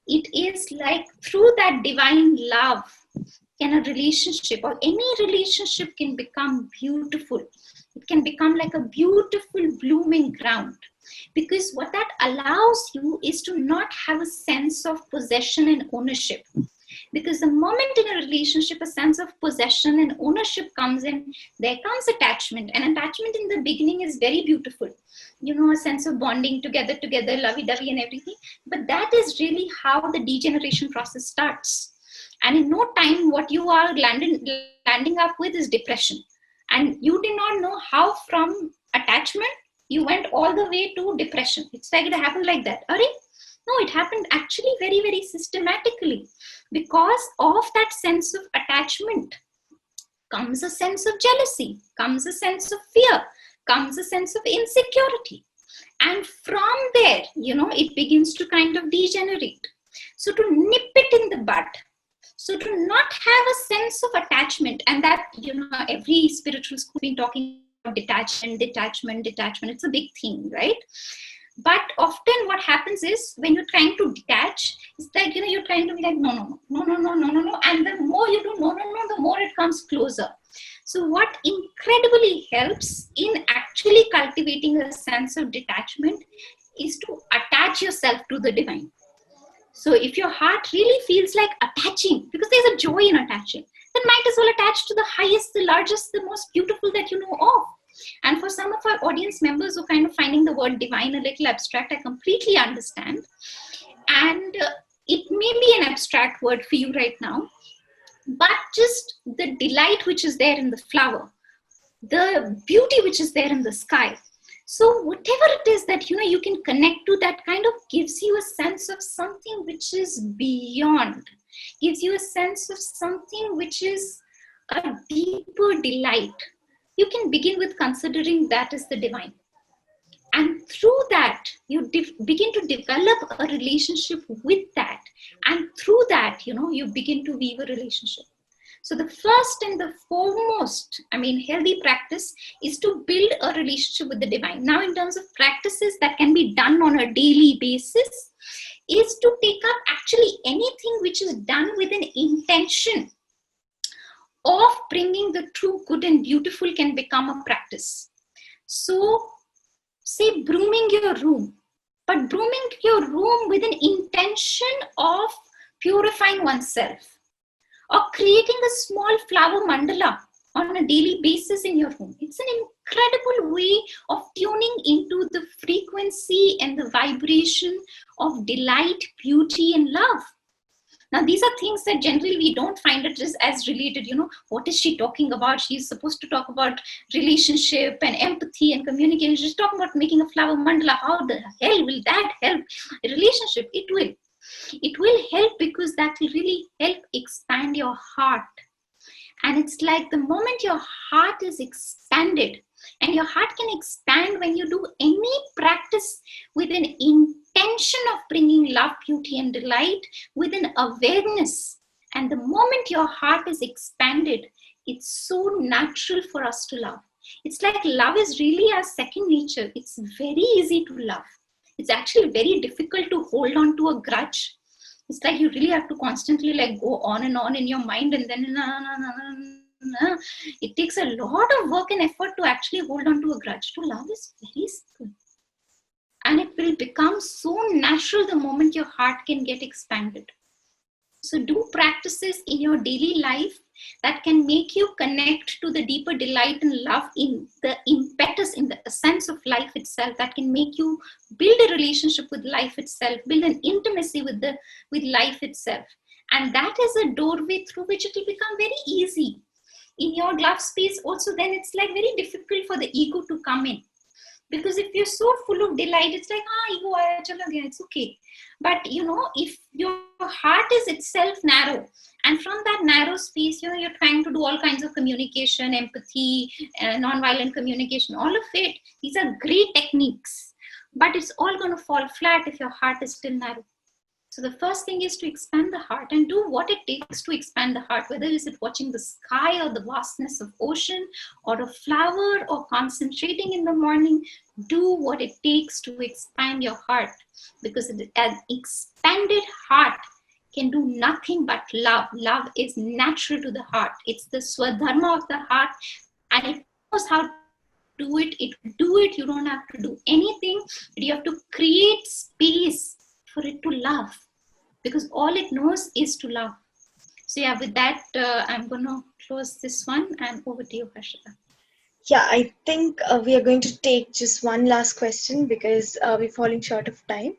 It is like through that divine love can a relationship, or any relationship, can become beautiful. It can become like a beautiful blooming ground. Because what that allows you is to not have a sense of possession and ownership. Because the moment in a relationship a sense of possession and ownership comes in, there comes attachment. And attachment in the beginning is very beautiful. A sense of bonding together, lovey-dovey and everything. But that is really how the degeneration process starts. And in no time, what you are landing up with is depression. And you did not know how from attachment, you went all the way to depression. It's like it happened like that. No, it happened actually very, very systematically. Because of that sense of attachment comes a sense of jealousy, comes a sense of fear, comes a sense of insecurity. And from there, it begins to kind of degenerate. So to nip it in the bud, so to not have a sense of attachment, and that, every spiritual school has been talking about detachment, it's a big thing, right? But often what happens is when you're trying to detach, it's like, you're trying to be like, no. And the more you do no, the more it comes closer. So what incredibly helps in actually cultivating a sense of detachment is to attach yourself to the divine. So if your heart really feels like attaching, because there's a joy in attaching, then might as well attach to the highest, the largest, the most beautiful that you know of. And for some of our audience members who kind of finding the word divine a little abstract, I completely understand. And it may be an abstract word for you right now, but just the delight which is there in the flower, the beauty which is there in the sky. So whatever it is that, you can connect to, that kind of gives you a sense of something which is beyond, gives you a sense of something which is a deeper delight. You can begin with considering that as the divine. And through that, you begin to develop a relationship with that. And through that, you begin to weave a relationship. So the first and the foremost, healthy practice is to build a relationship with the divine. Now, in terms of practices that can be done on a daily basis, is to take up actually anything which is done with an intention of bringing the true, good, and beautiful can become a practice. So, say brooming your room, but brooming your room with an intention of purifying oneself, or creating a small flower mandala on a daily basis in your home. It's an incredible way of tuning into the frequency and the vibration of delight, beauty, and love. Now, these are things that generally we don't find it as related. What is she talking about? She's supposed to talk about relationship and empathy and communication. She's talking about making a flower mandala. How the hell will that help a relationship? It will. It will help because that will really help expand your heart. And it's like the moment your heart is expanded, and your heart can expand when you do any practice with an intention of bringing love, beauty, and delight, with an awareness. And the moment your heart is expanded, it's so natural for us to love. It's like love is really our second nature. It's very easy to love. It's actually very difficult to hold on to a grudge. It's like you really have to constantly go on and on in your mind, and then it takes a lot of work and effort to actually hold on to a grudge. To love is very simple. And it will become so natural the moment your heart can get expanded. So do practices in your daily life that can make you connect to the deeper delight and love in the impetus, in the essence of life itself, that can make you build a relationship with life itself, build an intimacy with life itself. And that is a doorway through which it will become very easy. In your love space also, then it's like very difficult for the ego to come in. Because if you're so full of delight, it's like, ego aaya, chala gaya, it's okay. But if your heart is itself narrow, and from that narrow space, you're trying to do all kinds of communication, empathy, non-violent communication, all of it, these are great techniques. But it's all going to fall flat if your heart is still narrow. So the first thing is to expand the heart, and do what it takes to expand the heart, whether is it watching the sky or the vastness of ocean or a flower or concentrating in the morning. Do what it takes to expand your heart, because an expanded heart can do nothing but love. Love is natural to the heart. It's the Swadharma of the heart, and it knows how to do it. It will do it. You don't have to do anything, but you have to create space for it to love, because all it knows is to love. So yeah, with that, I'm going to close this one, and over to you, Harshita. Yeah, I think we are going to take just one last question, because we're falling short of time.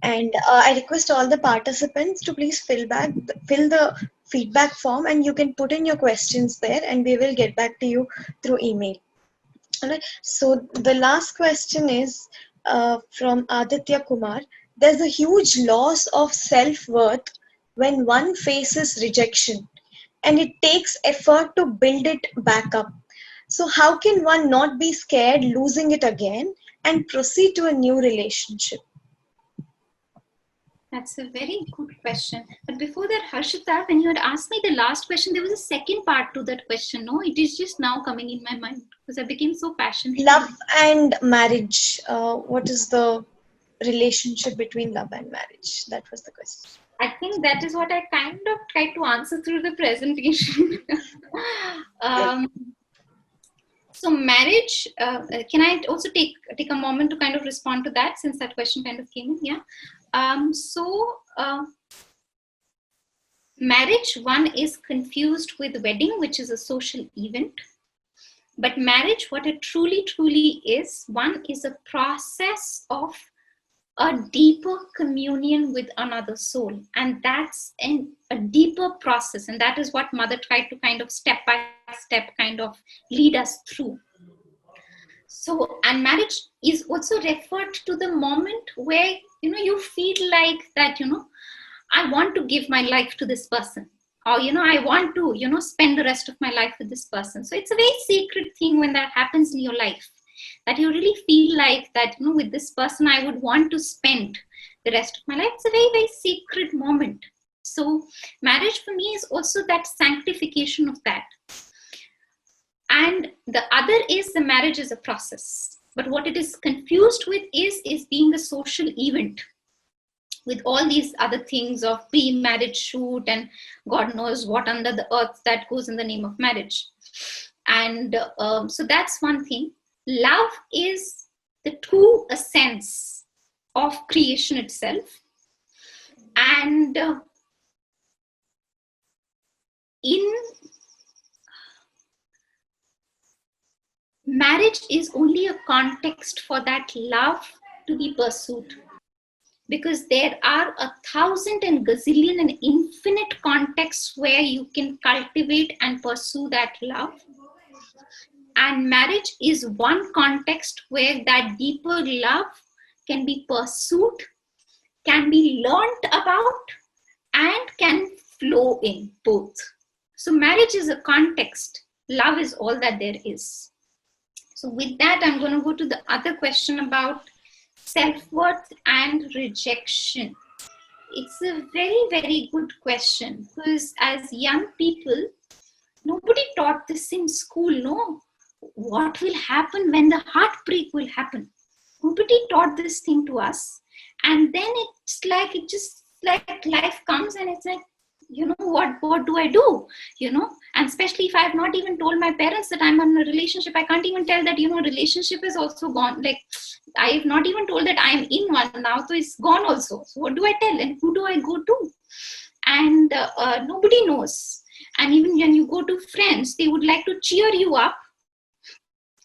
And I request all the participants to please fill the feedback form, and you can put in your questions there, and we will get back to you through email. All right. So the last question is from Aditya Kumar. There's a huge loss of self-worth when one faces rejection, and it takes effort to build it back up. So how can one not be scared losing it again and proceed to a new relationship? That's a very good question. But before that, Harshita, when you had asked me the last question, there was a second part to that question. No, it is just now coming in my mind because I became so passionate. Love and marriage. What is the relationship between love and marriage? That was the question. I think that is what I kind of tried to answer through the presentation. So marriage, can I also take a moment to kind of respond to that, since that question kind of came in? Yeah. Marriage, one is confused with wedding, which is a social event. But marriage, what it truly, truly is, one is a process of a deeper communion with another soul. And that's a deeper process. And that is what Mother tried to kind of step by step kind of lead us through. So, and marriage is also referred to the moment where, you feel like that, I want to give my life to this person. Or, I want to, spend the rest of my life with this person. So it's a very sacred thing when that happens in your life, that you really feel like that, with this person, I would want to spend the rest of my life. It's a very, very sacred moment. So marriage for me is also that sanctification of that. And the other is the marriage is a process. But what it is confused with is being a social event with all these other things of pre-marriage shoot and God knows what under the earth that goes in the name of marriage. And so that's one thing. Love is the true essence of creation itself. And in marriage is only a context for that love to be pursued, because there are 1,000 and gazillion and infinite contexts where you can cultivate and pursue that love. And marriage is one context where that deeper love can be pursued, can be learnt about, and can flow in both. So marriage is a context. Love is all that there is. So with that, I'm going to go to the other question about self-worth and rejection. It's a very, very good question, because as young people, nobody taught this in school, no? What will happen when the heartbreak will happen? Nobody taught this thing to us. And then it's like, it just like life comes and it's like, you know, what do I do? You know, and especially if I have not even told my parents that I'm in a relationship, I can't even tell that, you know, relationship is also gone. Like, I have not even told that I'm in one now, so it's gone also. So what do I tell and who do I go to? And nobody knows. And even when you go to friends, they would like to cheer you up,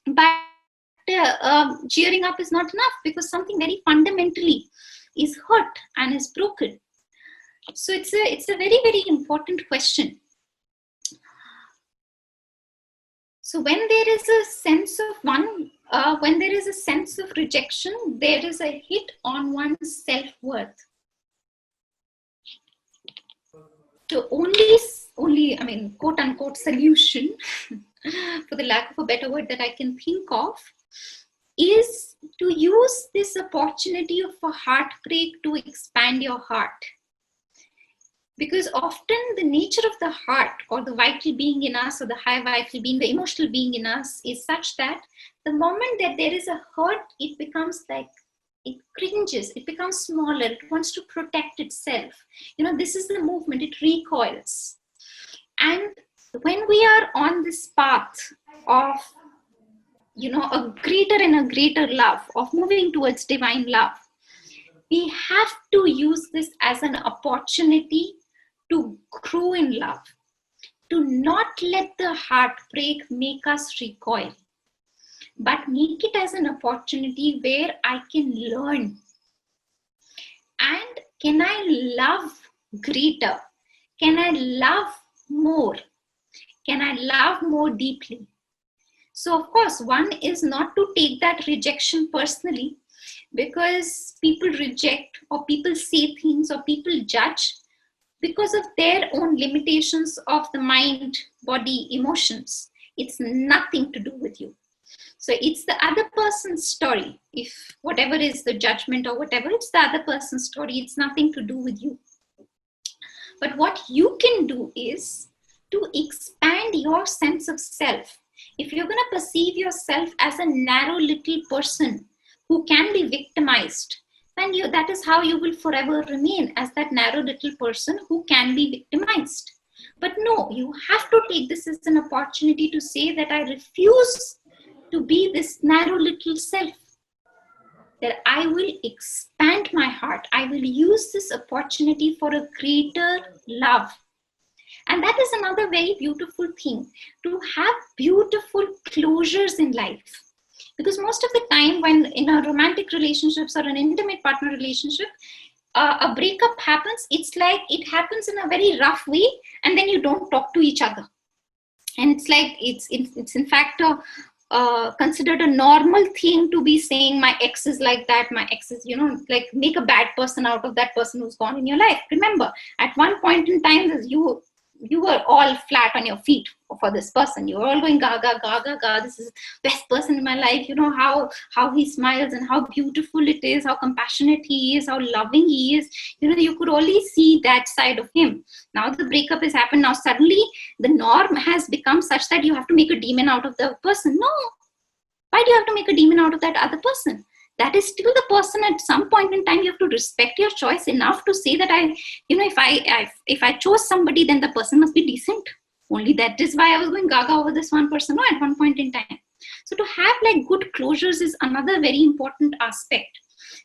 but cheering up is not enough, because something very fundamentally is hurt and is broken. So it's a very, very important question. So when there is a sense of when there is a sense of rejection, there is a hit on one's self-worth. The only, I mean, quote unquote solution, for the lack of a better word that I can think of, is to use this opportunity of a heartbreak to expand your heart. Because often the nature of the heart, or the vital being in us, or the high vital being, the emotional being in us, is such that the moment that there is a hurt, it becomes like, it cringes, it becomes smaller, it wants to protect itself. You know, this is the movement, it recoils. And when we are on this path of, you know, a greater and a greater love, of moving towards divine love, we have to use this as an opportunity to grow in love, to not let the heartbreak make us recoil, but make it as an opportunity where I can learn. And can I love greater? Can I love more? Can I love more deeply? So of course, one is not to take that rejection personally, because people reject, or people say things, or people judge because of their own limitations of the mind, body, emotions. It's nothing to do with you. So it's the other person's story. If whatever is the judgment or whatever, it's the other person's story. It's nothing to do with you. But what you can do is to expand your sense of self. If you're going to perceive yourself as a narrow little person who can be victimized, then that is how you will forever remain, as that narrow little person who can be victimized. But no, you have to take this as an opportunity to say that I refuse to be this narrow little self, that I will expand my heart. I will use this opportunity for a greater love. And that is another very beautiful thing, to have beautiful closures in life. Because most of the time when in a romantic relationships or an intimate partner relationship, a breakup happens, it's like it happens in a very rough way, and then you don't talk to each other. And it's like, it's in fact considered a normal thing to be saying my ex is like that, my ex is, you know, like make a bad person out of that person who's gone in your life. Remember, at one point in time, you were all flat on your feet for this person. You were all going gaga, gaga, gaga. This is best person in my life. You know how he smiles and how beautiful it is, how compassionate he is, how loving he is. You know, you could only see that side of him. Now the breakup has happened. Now suddenly the norm has become such that you have to make a demon out of the person. No, why do you have to make a demon out of that other person? That is still the person. At some point in time, you have to respect your choice enough to say that if I chose somebody, then the person must be decent. Only that is why I was going gaga over this one person. No, at one point in time. So to have like good closures is another very important aspect.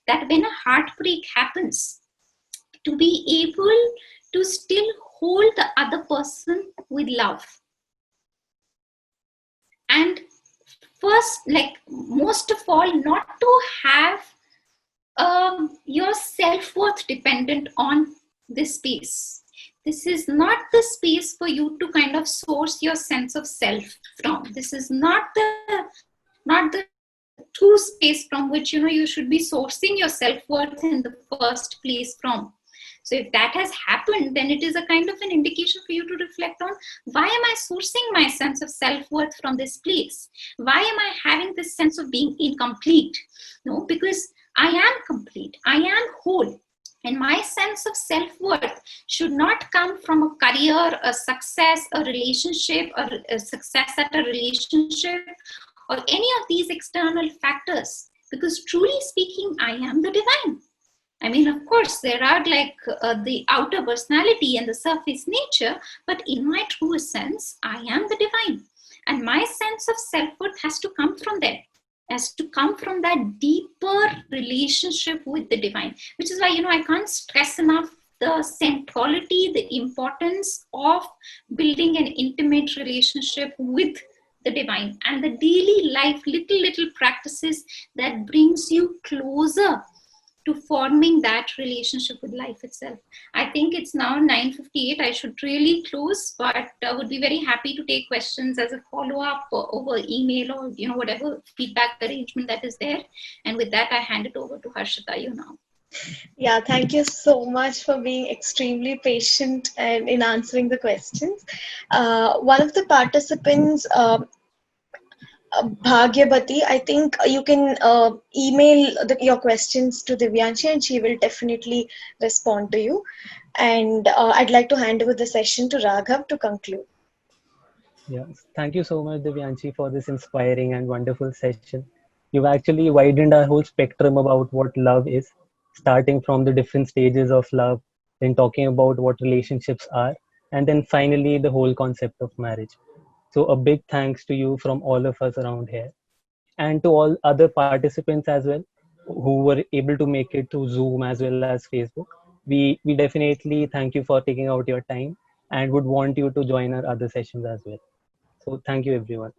That when a heartbreak happens, to be able to still hold the other person with love. And first, like most of all, not to have your self-worth dependent on this space. This is not the space for you to kind of source your sense of self from. This is not the true space from which you should be sourcing your self-worth in the first place from. So if that has happened, then it is a kind of an indication for you to reflect on, why am I sourcing my sense of self-worth from this place? Why am I having this sense of being incomplete? No, because I am complete, I am whole. And my sense of self-worth should not come from a career, a success, a relationship, or a success at a relationship, or any of these external factors. Because truly speaking, I am the divine. I mean, of course, there are like the outer personality and the surface nature, but in my true sense, I am the divine. And my sense of self-worth has to come from there, has to come from that deeper relationship with the divine, which is why, I can't stress enough the centrality, the importance of building an intimate relationship with the divine and the daily life, little practices that brings you closer to forming that relationship with life itself. I think it's now 9:58. I should really close, but would be very happy to take questions as a follow-up over email or whatever feedback arrangement that is there. And with that, I hand it over to Harshita, now. Yeah, thank you so much for being extremely patient and in answering the questions. One of the participants, Bhagyabati, I think you can email your questions to Divyanshi and she will definitely respond to you. And I'd like to hand over the session to Raghav to conclude. Yes, thank you so much, Divyanshi, for this inspiring and wonderful session. You've actually widened our whole spectrum about what love is, starting from the different stages of love, then talking about what relationships are, and then finally the whole concept of marriage. So, a big thanks to you from all of us around here, and to all other participants as well who were able to make it to Zoom as well as Facebook. We definitely thank you for taking out your time and would want you to join our other sessions as well. So thank you everyone.